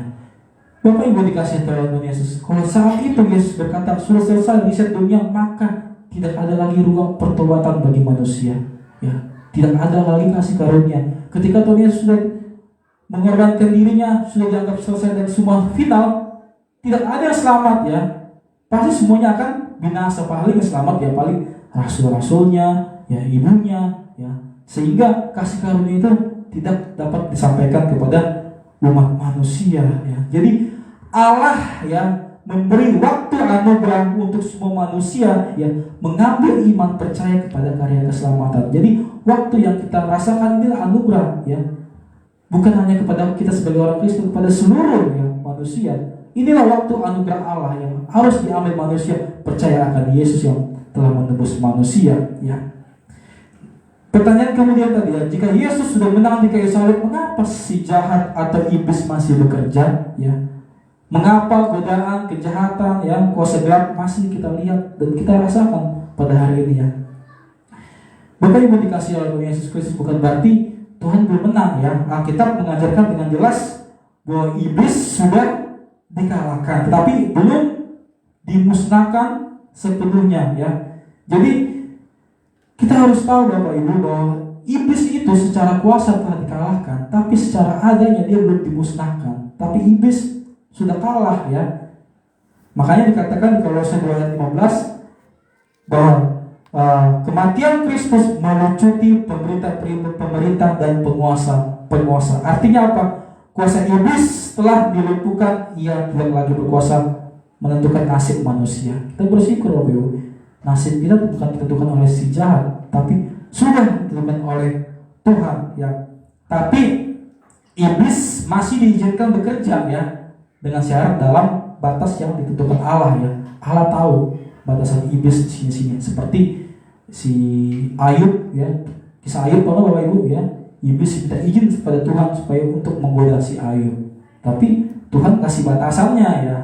Bapak Ibu dikasih Tuhan Yesus, kalau saat itu Yesus berkata sudah selesai riset dunia, maka tidak ada lagi ruang pertobatan bagi manusia, ya. Tidak ada lagi kasih karunia. Ketika Tuhan Yesus sudah mengorbankan dirinya, sudah dianggap selesai dan semua final, tidak ada yang selamat, ya. Pasti semuanya akan binasa. Paling yang selamat, ya, paling rasul-rasulnya, ya, ibunya, ya. Sehingga kasih karunia itu tidak dapat disampaikan kepada umat manusia, ya. Jadi Allah, ya, memberi waktu anugerah untuk semua manusia, ya, mengambil iman percaya kepada karya keselamatan. Jadi waktu yang kita rasakan inilah anugerah, ya. Bukan hanya kepada kita sebagai orang Kristen, kepada seluruh, ya, manusia. Inilah waktu anugerah Allah yang harus diambil manusia percaya akan Yesus yang telah menebus manusia, ya. Pertanyaan kemudian tadi, ya, jika Yesus sudah menang di kayu salib, mengapa si jahat atau iblis masih bekerja, ya? Mengapa godaan, kejahatan, ya, kuasa gelap masih kita lihat dan kita rasakan pada hari ini, ya? Bapak Ibu dikasih oleh Tuhan Yesus Kristus, bukan berarti Tuhan belum menang, ya. Alkitab mengajarkan dengan jelas bahwa iblis sudah dikalahkan, tetapi belum dimusnahkan sepenuhnya, ya. Jadi Kita harus tahu Bapak Ibu bahwa iblis itu secara kuasa telah dikalahkan, tapi secara adanya dia belum dimusnahkan. Tapi iblis sudah kalah ya. Makanya dikatakan di Kolose 2 ayat 15 bahwa kematian Kristus melucuti pemerintah dan penguasa. Artinya apa? Kuasa iblis telah dilumpuhkan, ia tidak lagi berkuasa menentukan nasib manusia. Kita bersyukur Bapak Ibu. Nasib kita bukan ditentukan oleh si jahat, tapi sudah ditentukan oleh Tuhan ya. Tapi iblis masih diizinkan bekerja ya, dengan syarat dalam batas yang ditentukan Allah ya. Allah tahu batasan iblis di sini. Seperti si Ayub ya, kisah Ayub Bapak Ibu ya. Iblis minta izin kepada Tuhan supaya untuk menggoda si Ayub. Tapi Tuhan kasih batasannya ya.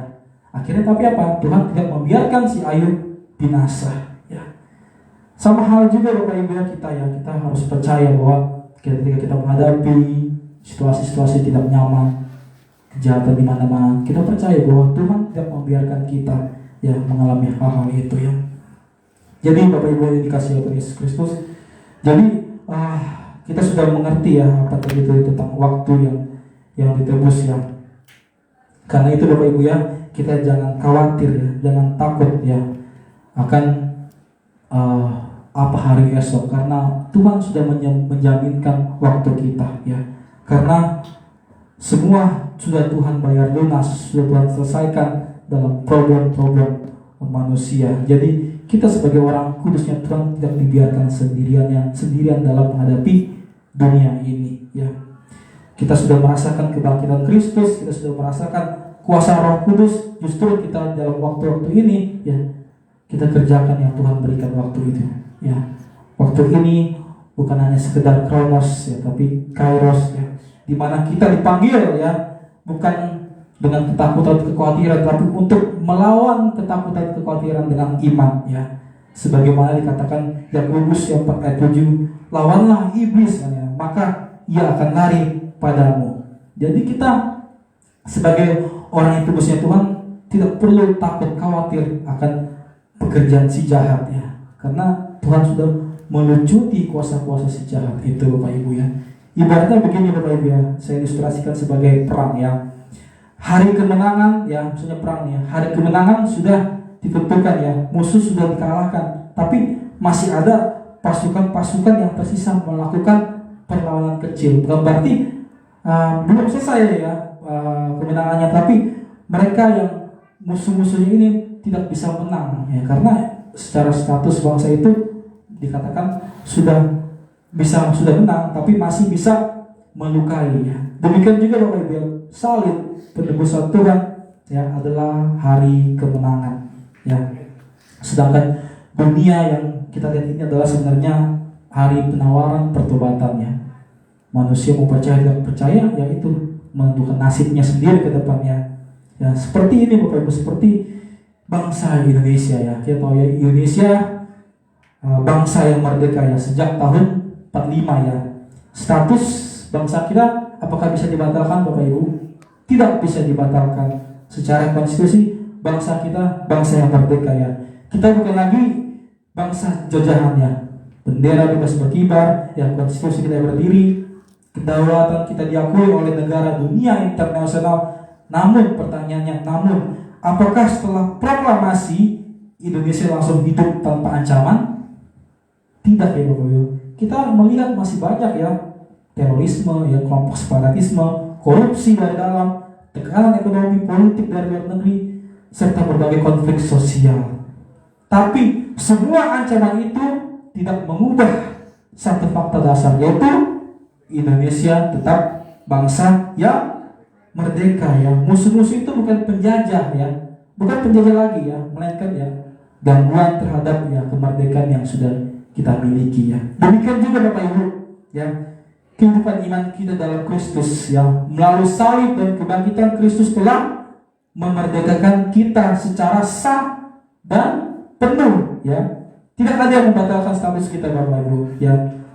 Akhirnya tapi apa? Tuhan tidak membiarkan si Ayub binasa ya. Sama hal juga Bapak Ibu kita harus percaya bahwa ketika kita menghadapi situasi-situasi tidak nyaman, kejahatan di mana-mana, kita percaya bahwa Tuhan tidak membiarkan kita ya mengalami hal-hal itu ya. Jadi Bapak Ibu yang dikasihi oleh Yesus Kristus, jadi kita sudah mengerti ya apa tadi itu tentang waktu yang ditebus ya. Karena itu Bapak Ibu ya, kita jangan khawatir ya, jangan takut ya akan apa hari esok, karena Tuhan sudah menjaminkan waktu kita ya. Karena semua sudah Tuhan bayar lunas, sudah Tuhan selesaikan dalam problem-problem manusia. Jadi kita sebagai orang kudusnya Tuhan tidak dibiarkan sendirian dalam menghadapi dunia ini ya. Kita sudah merasakan kebangkitan Kristus, kita sudah merasakan kuasa Roh Kudus. Justru kita dalam waktu-waktu ini ya, kita kerjakan yang Tuhan berikan waktu itu ya. Waktu ini bukan hanya sekedar kronos ya, tapi kairos ya, di mana kita dipanggil ya, bukan dengan ketakutan kekhawatiran, tapi untuk melawan ketakutan kekhawatiran dengan iman ya. Sebagaimana dikatakan Yakobus 4 ayat 7, lawanlah iblis ya, maka ia akan lari padamu. Jadi kita sebagai orang yang tebusnya Tuhan tidak perlu takut khawatir akan pekerjaan si jahat ya, karena Tuhan sudah melucuti kuasa-kuasa si jahat itu Bapak Ibu ya. Ibaratnya begini Bapak Ibu ya, saya ilustrasikan sebagai perang ya. Hari kemenangan ya, maksudnya perang ya, hari kemenangan sudah ditentukan ya, musuh sudah dikalahkan, tapi masih ada pasukan-pasukan yang tersisa melakukan perlawanan kecil. Bukan berarti belum selesai ya kemenangannya, tapi mereka yang musuh-musuhnya ini tidak bisa menang ya, karena secara status bangsa itu dikatakan sudah menang, tapi masih bisa melukai ya. Demikian juga Bapak Ibu, salib penebusan Tuhan ya adalah hari kemenangan ya. Sedangkan dunia yang kita lihat ini adalah sebenarnya hari penawaran pertobatannya. Manusia mau percaya tidak percaya ya itu menentukan nasibnya sendiri ke depannya. Ya, seperti ini Bapak Ibu, seperti bangsa Indonesia ya. Kita tahu ya, Indonesia bangsa yang merdeka ya sejak tahun 45 ya. Status bangsa kita apakah bisa dibatalkan Bapak Ibu? Tidak bisa dibatalkan. Secara konstitusi bangsa kita bangsa yang merdeka ya. Kita bukan lagi bangsa jajahan ya. Bendera bebas berkibar ya, konstitusi kita berdiri, kedaulatan kita diakui oleh negara dunia internasional. Namun pertanyaannya, apakah setelah proklamasi Indonesia langsung hidup tanpa ancaman? Tidak ya Bapak Ibu. Kita melihat masih banyak ya terorisme ya, kelompok separatisme, korupsi dari dalam, tekanan ekonomi, politik dari luar negeri, serta berbagai konflik sosial. Tapi semua ancaman itu tidak mengubah satu fakta dasar, yaitu Indonesia tetap bangsa yang merdeka ya. Musuh-musuh itu bukan penjajah ya, bukan penjajah lagi ya, melainkan ya gangguan terhadap ya kemerdekaan yang sudah kita miliki ya. Demikian juga Bapak Ibu ya, kehidupan iman kita dalam Kristus ya, melalui salib dan kebangkitan Kristus telah memerdekakan kita secara sah dan penuh ya. Tidak ada yang membatalkan status kita Bapak Ibu ya.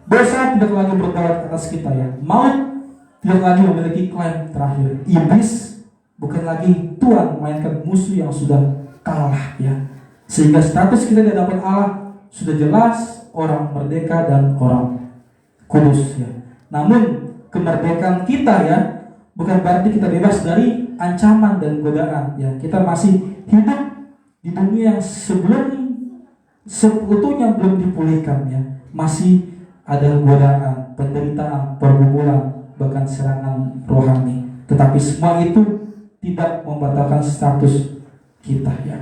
Dosa tidak lagi berdaulat atas kita ya. Maut tidak lagi memiliki klaim terakhir. Iblis bukan lagi Tuhan, melainkan musuh yang sudah kalah ya. Sehingga status kita di hadapan Allah sudah jelas, orang merdeka dan orang kudus ya. Namun kemerdekaan kita ya bukan berarti kita bebas dari ancaman dan godaan ya. Kita masih hidup di dunia yang sebelum seutuhnya belum dipulihkan ya. Masih ada godaan, penderitaan, pergumulan, bahkan serangan rohani. Tetapi semua itu tidak membatalkan status kita ya.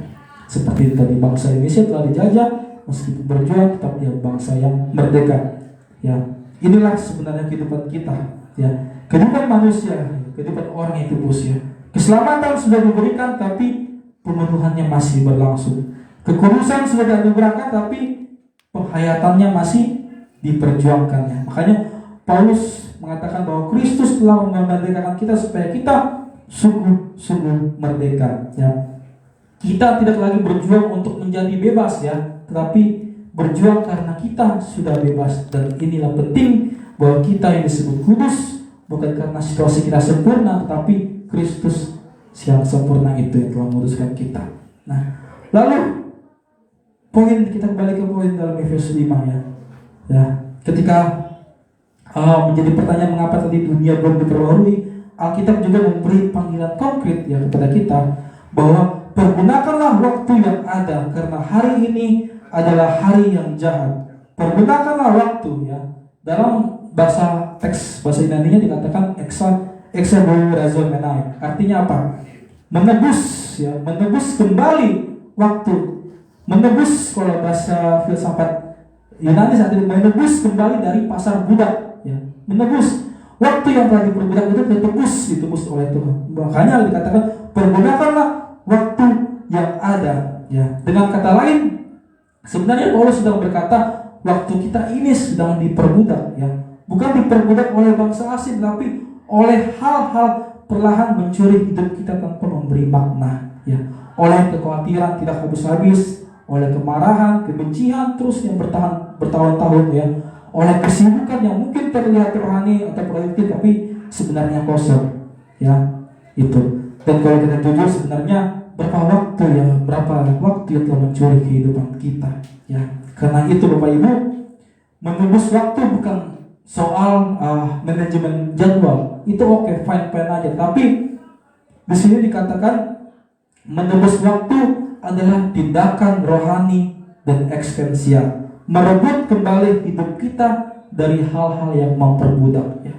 Seperti tadi bangsa Indonesia telah dijajah, meskipun berjuang tetap dia bangsa yang merdeka ya. Inilah sebenarnya kehidupan kita ya, kehidupan manusia, kehidupan orang yang tebus ya. Keselamatan sudah diberikan tapi pemenuhannya masih berlangsung. Kekudusan sudah dianugerahkan tapi penghayatannya masih diperjuangkan ya. Makanya Paulus mengatakan bahwa Kristus telah memerdekakan kita supaya kita sungguh-sungguh merdeka ya. Kita tidak lagi berjuang untuk menjadi bebas ya, tetapi berjuang karena kita sudah bebas. Dan inilah penting bahwa kita yang disebut kudus bukan karena situasi kita sempurna, tetapi Kristus yang sempurna itu yang telah memutuskan kita. Nah, lalu kita kembali ke poin dalam Efesus 5 ya. Ya, ketika menjadi pertanyaan mengapa tadi dunia belum diperbarui, Alkitab juga memberi panggilan konkret ya kepada kita bahwa pergunakanlah waktu yang ada karena hari ini adalah hari yang jahat. Pergunakanlah waktu ya. Dalam bahasa teks bahasa Yunani-nya dikatakan exagorazomai. Artinya apa? Menebus ya, menebus kembali waktu. Menebus kalau bahasa filsafat Yunani saat ini menebus kembali dari pasar budak ya. Menebus waktu yang telah diperbudak itu ditebus oleh Tuhan. Makanya dikatakan pergunakanlah waktu yang ada ya. Dengan kata lain sebenarnya Paulus sedang berkata waktu kita ini sedang diperbudak ya. Bukan diperbudak oleh bangsa asing tapi oleh hal-hal perlahan mencuri hidup kita tanpa memberi makna ya. Oleh kekhawatiran tidak habis-habis, oleh kemarahan, kebencian terus yang bertahun-tahun ya. Oleh kesibukan yang mungkin terlihat rohani atau produktif tapi sebenarnya kosong ya. Itu. Dan kalau kita jujur sebenarnya berapa waktu yang telah mencuri kehidupan kita ya. Karena itu Bapak Ibu, menebus waktu bukan soal manajemen jadwal. Itu oke, fine aja. Tapi di sini dikatakan menebus waktu adalah tindakan rohani dan eksistensial, merebut kembali hidup kita dari hal-hal yang memperbudak ya.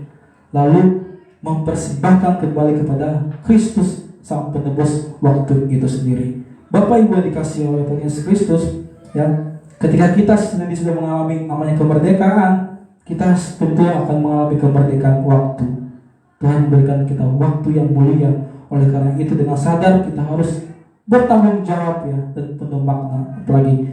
Lalu mempersembahkan kembali kepada Kristus sang penebus waktu itu sendiri. Bapak Ibu dikasih oleh Tuhan Yesus Kristus ya, ketika kita sendiri sudah mengalami namanya kemerdekaan, kita tentu akan mengalami kemerdekaan waktu. Tuhan memberikan kita waktu yang mulia. Oleh karena itu dengan sadar kita harus bertanggung jawab ya dan penuh makna. Apalagi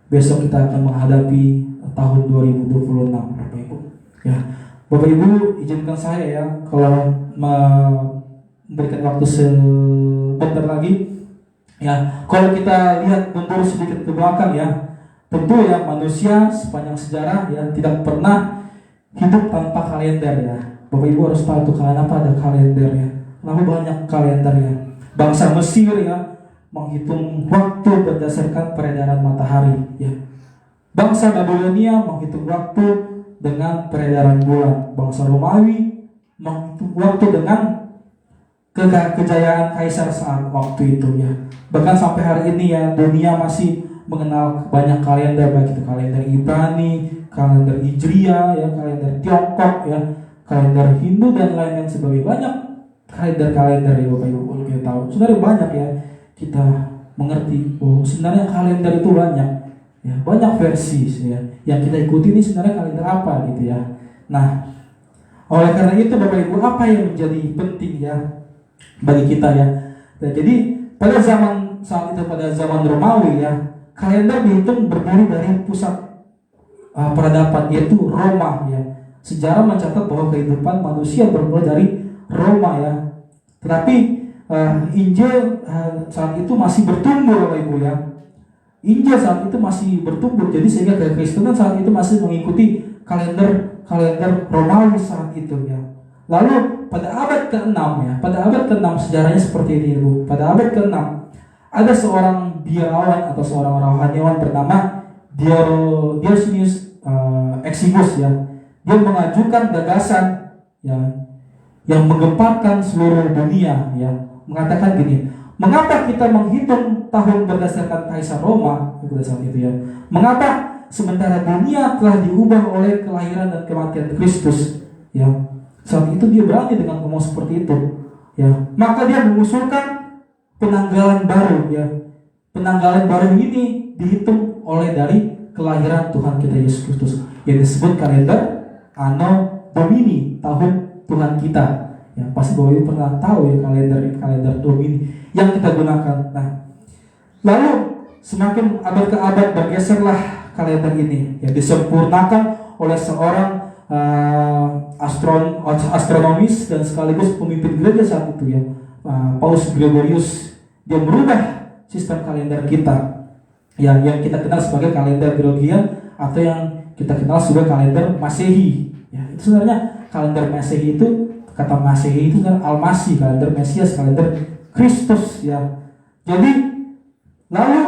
besok kita akan menghadapi tahun 2026 Bapak Ibu ya. Bapak Ibu izinkan saya ya kalau memberikan waktu sebentar lagi ya. Kalau kita lihat mundur sedikit ke belakang ya, tentu ya manusia sepanjang sejarah ya tidak pernah hidup tanpa kalender ya. Bapak Ibu harus tahu tuh apa ada kalender ya. Lalu banyak kalender ya. Bangsa Mesir ya menghitung waktu berdasarkan peredaran matahari ya. Bangsa Babilonia menghitung waktu dengan peredaran bulan. Bangsa Romawi menghitung waktu dengan kejayaan kaisar saat waktu itu ya. Bahkan sampai hari ini ya dunia masih mengenal banyak kalender, baik itu kalender Ibrani, kalender Hijriah ya, kalender Tiongkok ya, kalender Hindu dan lain-lain sebagainya. Banyak kalender ya Bapak Ibu kalau kita tahu. Sebenarnya banyak ya kita mengerti sebenarnya kalender itu banyak ya, banyak versi ya. Yang kita ikuti ini sebenarnya kalender apa gitu ya. Nah, oleh karena itu Bapak Ibu, apa yang menjadi penting ya bagi kita ya. Nah, jadi pada zaman saat itu, pada zaman Romawi ya, kalender dihitung berdiri dari pusat peradaban yaitu Roma ya. Sejarah mencatat bahwa kehidupan manusia bermula dari Roma ya. Tetapi Injil saat itu masih bertumbuh Bapak Ibu ya. Injil saat itu masih bertumbuh, jadi sehingga kekristenan saat itu masih mengikuti kalender Romawi saat itu ya. Lalu pada abad ke-6 ya, pada abad ke-6 sejarahnya seperti ini Bu. Pada abad ke-6 ada seorang biarawan atau seorang rohaniawan bernama Dionysius Exiguus ya, dia mengajukan gagasan ya yang menggemparkan seluruh dunia ya, mengatakan gini, mengapa kita menghitung tahun berdasarkan Kaisar Roma pada saat itu ya, mengapa sementara dunia telah diubah oleh kelahiran dan kematian Kristus ya. Saat itu dia berani dengan ngomong seperti itu ya, maka dia mengusulkan penanggalan baru ya. Penanggalan baru ini dihitung oleh dari kelahiran Tuhan kita Yesus Kristus yang disebut kalender Anno Domini, tahun Tuhan kita ya. Pasti Bapak Ibu pernah tahu ya kalender Domini yang kita gunakan. Nah, lalu semakin abad ke abad bergeserlah kalender ini ya, disempurnakan oleh seorang astronomis dan sekaligus pemimpin gereja saat itu ya, Paus Gregorius. Dia merubah sistem kalender kita ya, yang kita kenal sebagai kalender Gregorian atau yang kita kenal sebagai kalender Masehi ya. Itu sebenarnya kalender Masehi itu, kata Masehi itu kan Al-Masih, kalender Mesias, kalender Kristus ya. Jadi lalu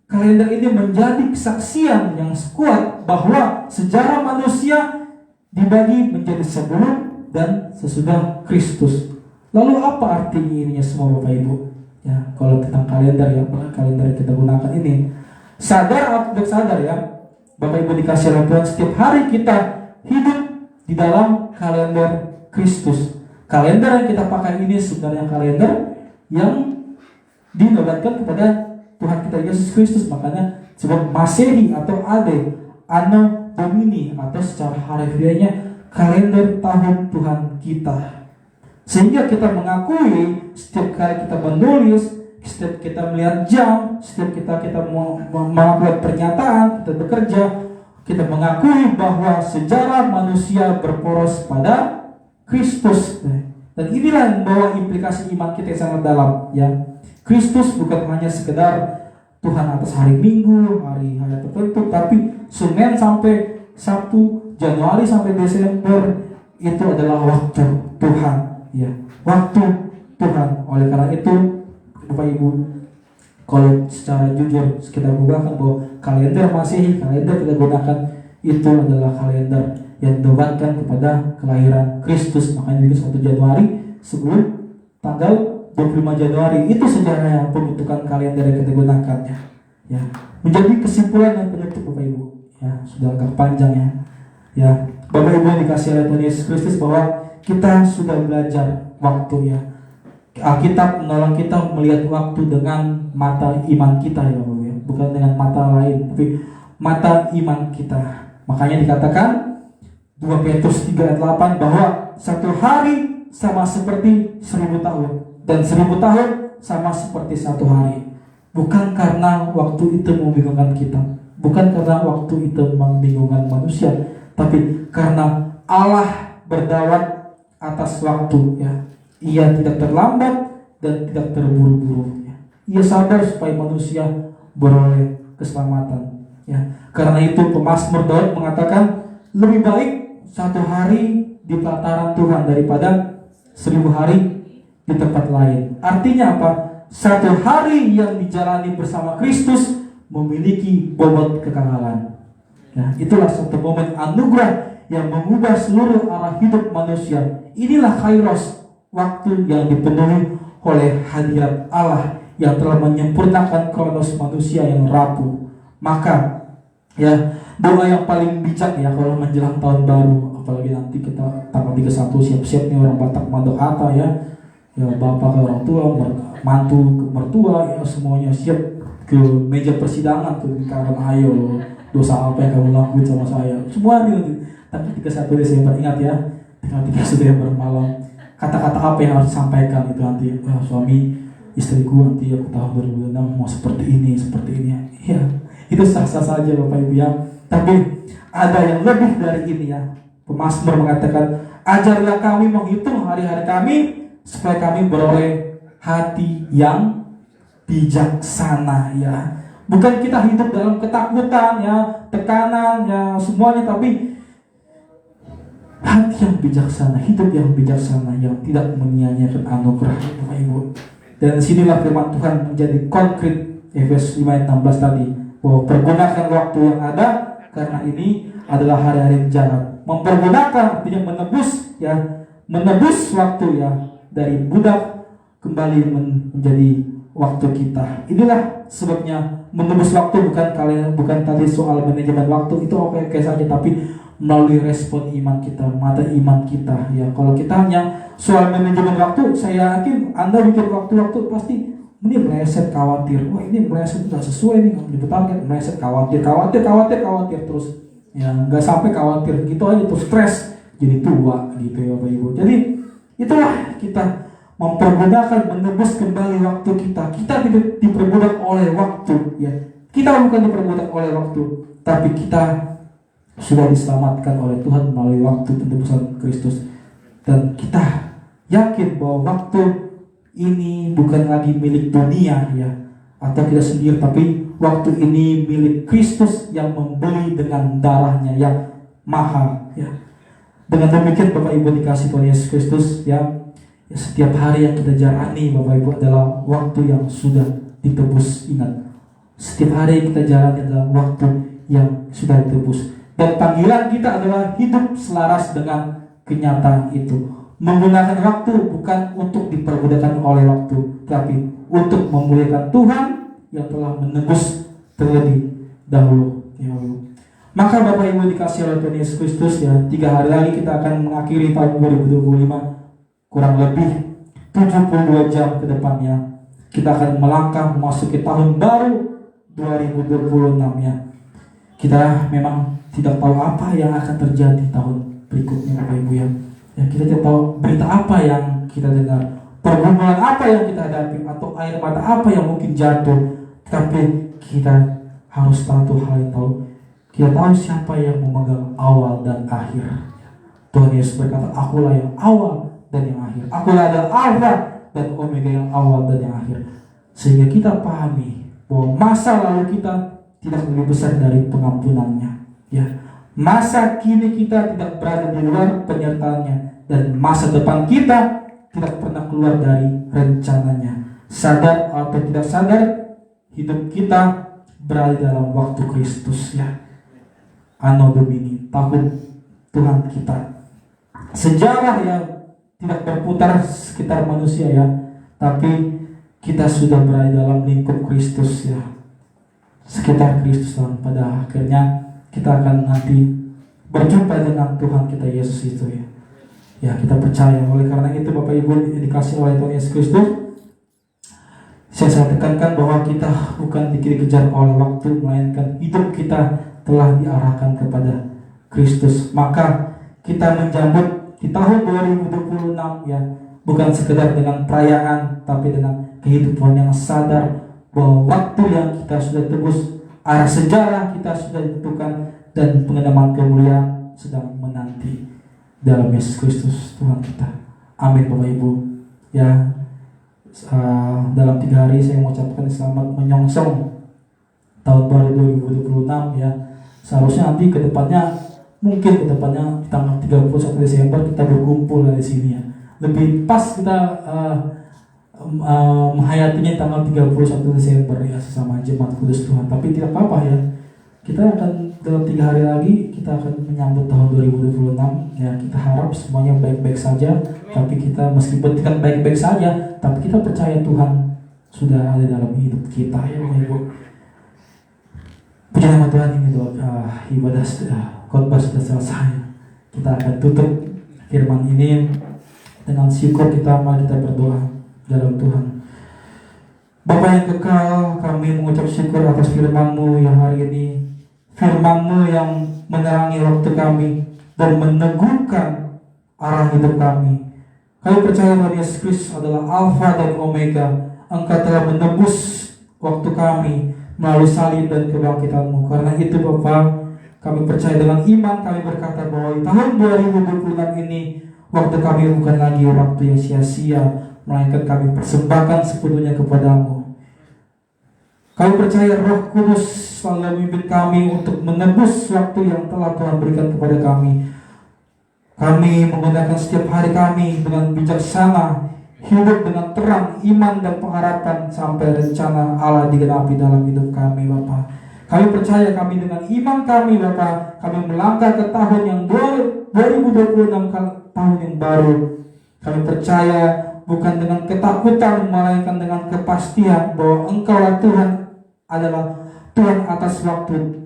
kalender ini menjadi kesaksian yang kuat bahwa sejarah manusia dibagi menjadi sebelum dan sesudah Kristus. Lalu apa artinya ininya semua Bapak Ibu? Ya, kalau tentang kalender ya, kalender yang kita gunakan ini, sadar atau tidak sadar ya, Bapak Ibu dikasih oleh Tuhan, setiap hari kita hidup di dalam kalender Kristus. Kalender yang kita pakai ini sebenarnya kalender yang dinobatkan kepada Tuhan kita Yesus Kristus, makanya disebut Masehi atau Anno Domini, atau secara harfiahnya kalender tahun Tuhan kita. Sehingga kita mengakui setiap kali kita menulis, setiap kita melihat jam, setiap kita melakukan pernyataan, kita bekerja, kita mengakui bahwa sejarah manusia berporos pada Kristus. Dan inilah yang membawa implikasi iman kita yang sangat dalam ya. Kristus bukan hanya sekedar Tuhan atas hari Minggu, hari tertentu, tapi Senin sampai Sabtu, Januari sampai Desember itu adalah waktu Tuhan. Ya, waktu Tuhan. Oleh karena itu, Bapak Ibu, kalau secara jujur kita gunakan bahwa kalender Masehi, kalender kita gunakan itu adalah kalender yang dinobatkan kepada kelahiran Kristus. Makanya juga 1 Januari sebelum tanggal 25 Januari itu sejarah pembentukan kalender yang kita gunakan ya. Ya, menjadi kesimpulan yang penutup Bapak Ibu. Ya, sudah agak panjang ya. Ya, Bapak Ibu yang dikasihi oleh Tuhan Yesus Kristus, bahwa kita sudah belajar waktu ya. Alkitab menolong kita melihat waktu dengan mata iman kita ya Bapak ya. Bukan dengan mata lain, tapi mata iman kita. Makanya dikatakan 2 Petrus 3 ayat 8 bahwa satu hari sama seperti 1000 tahun, dan 1000 tahun sama seperti satu hari. Bukan karena waktu itu membingungkan kita, bukan karena waktu itu membingungkan manusia, tapi karena Allah berdaulat atas waktu ya. Ia tidak terlambat dan tidak terburu-buru ya. Ia sabar supaya manusia beroleh keselamatan ya. Karena itu pemazmur Daud mengatakan, lebih baik satu hari di pelataran Tuhan daripada 1000 hari di tempat lain. Artinya apa? Satu hari yang dijalani bersama Kristus memiliki bobot kekekalan ya. Itulah satu momen anugerah yang mengubah seluruh arah hidup manusia. Inilah kairos, waktu yang dipenuhi oleh hadirat Allah yang telah menyempurnakan kronos manusia yang rapuh. Maka ya, doa yang paling bijak ya kalau menjelang tahun baru, apalagi nanti kita tanggal 31 siap-siap nih orang Batak Mandokata ya. Ya, bapak ke orang tua, mantu ke mertua ya, semuanya siap ke meja persidangan tuh, karena ayo dosa apa yang kamu lakuin sama saya. Semua nih. Tapi 31 Desember ingat ya, tanggal 31 Desember malam, kata-kata apa yang harus disampaikan itu nanti, suami istriku nanti aku tahun 2006 mau seperti ini ya. Itu sah-sah saja Bapak Ibu ya. Tapi ada yang lebih dari ini ya. Pemazmur mengatakan, ajarlah kami menghitung hari-hari kami supaya kami beroleh hati yang bijaksana ya. Bukan kita hidup dalam ketakutan ya, tekanan ya, semuanya, tapi hati yang bijaksana, hidup yang bijaksana, yang tidak menyia-nyiakan anugerah Bapak Ibu. Dan sinilah firman Tuhan menjadi konkret. Efesus 5 ayat 16 tadi, bahwa pergunakan waktu yang ada, karena ini adalah hari-hari yang jahat. Mempergunakan artinya menebus ya, menebus waktu ya, dari budak kembali menjadi waktu kita. Inilah sebabnya menebus waktu bukan tadi soal manajemen waktu, itu oke saja, tapi melalui respon iman kita, mata iman kita ya. Kalau kita hanya soal manajemen waktu, saya yakin Anda bikin waktu-waktu pasti ini meleset, khawatir, wah ini meleset nggak sesuai nih kalau target, meleset, khawatir terus ya, nggak sampai khawatir gitu aja terus stres jadi tua gitu ya Bapak Ibu. Jadi itulah kita mempergunakan, menebus kembali waktu kita. Kita tidak diperbudak oleh waktu ya, kita bukan diperbudak oleh waktu, tapi kita sudah diselamatkan oleh Tuhan melalui waktu penebusan Kristus. Dan kita yakin bahwa waktu ini bukan lagi milik dunia ya, atau kita sendiri, tapi waktu ini milik Kristus yang membeli dengan darahnya yang mahal ya. Dengan demikian Bapak Ibu dikasih Tuhan Yesus Kristus ya, setiap hari yang kita jalani Bapak Ibu adalah waktu yang sudah ditebus. Ingat, setiap hari yang kita jalani adalah waktu yang sudah ditebus. Dan panggilan kita adalah hidup selaras dengan kenyataan itu. Menggunakan waktu bukan untuk diperbudakan oleh waktu, tapi untuk memuliakan Tuhan yang telah menebus terlebih dahulu ya. Maka Bapak Ibu dikasih oleh Tuhan Yesus Kristus ya, 3 hari lagi kita akan mengakhiri tahun 2025. Kurang lebih 72 jam ke depannya kita akan melangkah memasuki tahun baru 2026 ya. Kita memang tidak tahu apa yang akan terjadi tahun berikutnya Bapak Ibu ya. Kita tidak tahu berita apa yang kita dengar, pergumulan apa yang kita hadapi, atau air mata apa yang mungkin jatuh. Tapi kita harus tahu hal yang tahu. Kita tahu siapa yang memegang awal dan akhir. Tuhan Yesus berkata, akulah yang awal dan yang akhir. Akulah adalah Alfa dan Omega, yang awal dan yang akhir. Sehingga kita pahami bahwa masa lalu kita tidak lebih besar dari pengampunannya ya. Masa kini kita tidak berada di luar penyertaannya, dan masa depan kita tidak pernah keluar dari rencananya. Sadar atau tidak sadar, hidup kita berada dalam waktu Kristus ya. Anno Domini, tahun Tuhan kita. Sejarah yang tidak berputar sekitar manusia ya, tapi kita sudah berada dalam lingkup Kristus ya, sekitar Kristus. Dan pada akhirnya kita akan nanti berjumpa dengan Tuhan kita Yesus itu ya. Ya, kita percaya. Oleh karena itu Bapak Ibu dikasih oleh Tuhan Yesus Kristus, saya tekankan bahwa kita bukan dikejar oleh waktu, melainkan hidup kita telah diarahkan kepada Kristus. Maka kita menjambut di tahun 2026 ya, bukan sekedar dengan perayaan, tapi dengan kehidupan yang sadar bahwa waktu yang kita sudah tebus, arah sejarah kita sudah ditentukan, dan pengalaman kemuliaan sedang menanti dalam Yesus Kristus Tuhan kita. Amin Bapak Ibu ya. Dalam 3 hari saya mengucapkan selamat menyongsong tahun baru 2026 ya. Seharusnya nanti kedepannya, mungkin kedepannya tanggal 31 Desember kita berkumpul di sini ya. Lebih pas kita menghayatinya tanggal 31 Desember ya, sesama jemaat kudus Tuhan. Tapi tidak apa-apa ya, kita akan dalam 3 hari lagi kita akan menyambut tahun 2026 ya. Kita harap semuanya baik-baik saja, tapi kita meskipun tidak baik-baik saja, tapi kita percaya Tuhan sudah ada dalam hidup kita ya Bapak Ibu. Puji nama Tuhan. Ini doa ibadah khotbah sudah selesai. Kita akan tutup firman ini dengan syukur kita. Mari kita berdoa dalam Tuhan. Bapa yang kekal, kami mengucap syukur atas firman-Mu yang hari ini, firman-Mu yang menerangi waktu kami dan meneguhkan arah hidup kami. Kami percaya bahwa Yesus Kristus adalah Alfa dan Omega. Engkau telah menebus waktu kami melalui salib dan kebangkitan-Mu. Karena itu Bapa, kami percaya dengan iman, kami berkata bahwa di tahun 2026 ini waktu kami bukan lagi waktu yang sia-sia, melainkan kami persembahkan sepenuhnya kepadamu. Kami percaya Roh Kudus selalu memimpin kami untuk menebus waktu yang telah Tuhan berikan kepada kami. Kami menggunakan setiap hari kami dengan bijaksana, hidup dengan terang, iman dan pengharapan sampai rencana Allah digenapi dalam hidup kami Bapa. Kami percaya kami dengan iman kami Bapa, kami melangkah ke tahun yang 2026, tahun yang baru. Kami percaya bukan dengan ketakutan, melainkan dengan kepastian bahwa Engkaulah Tuhan, adalah Tuhan atas waktu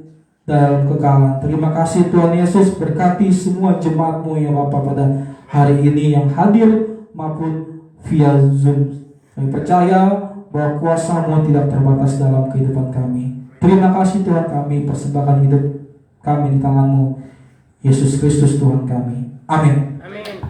dalam kekalan. Terima kasih Tuhan Yesus, berkati semua jemaat-Mu ya Bapa pada hari ini yang hadir maupun via Zoom. Kami percaya bahwa kuasa-Mu tidak terbatas dalam kehidupan kami. Terima kasih Tuhan, kami persembahkan hidup kami di tangan-Mu, Yesus Kristus Tuhan kami. Amin. Amin.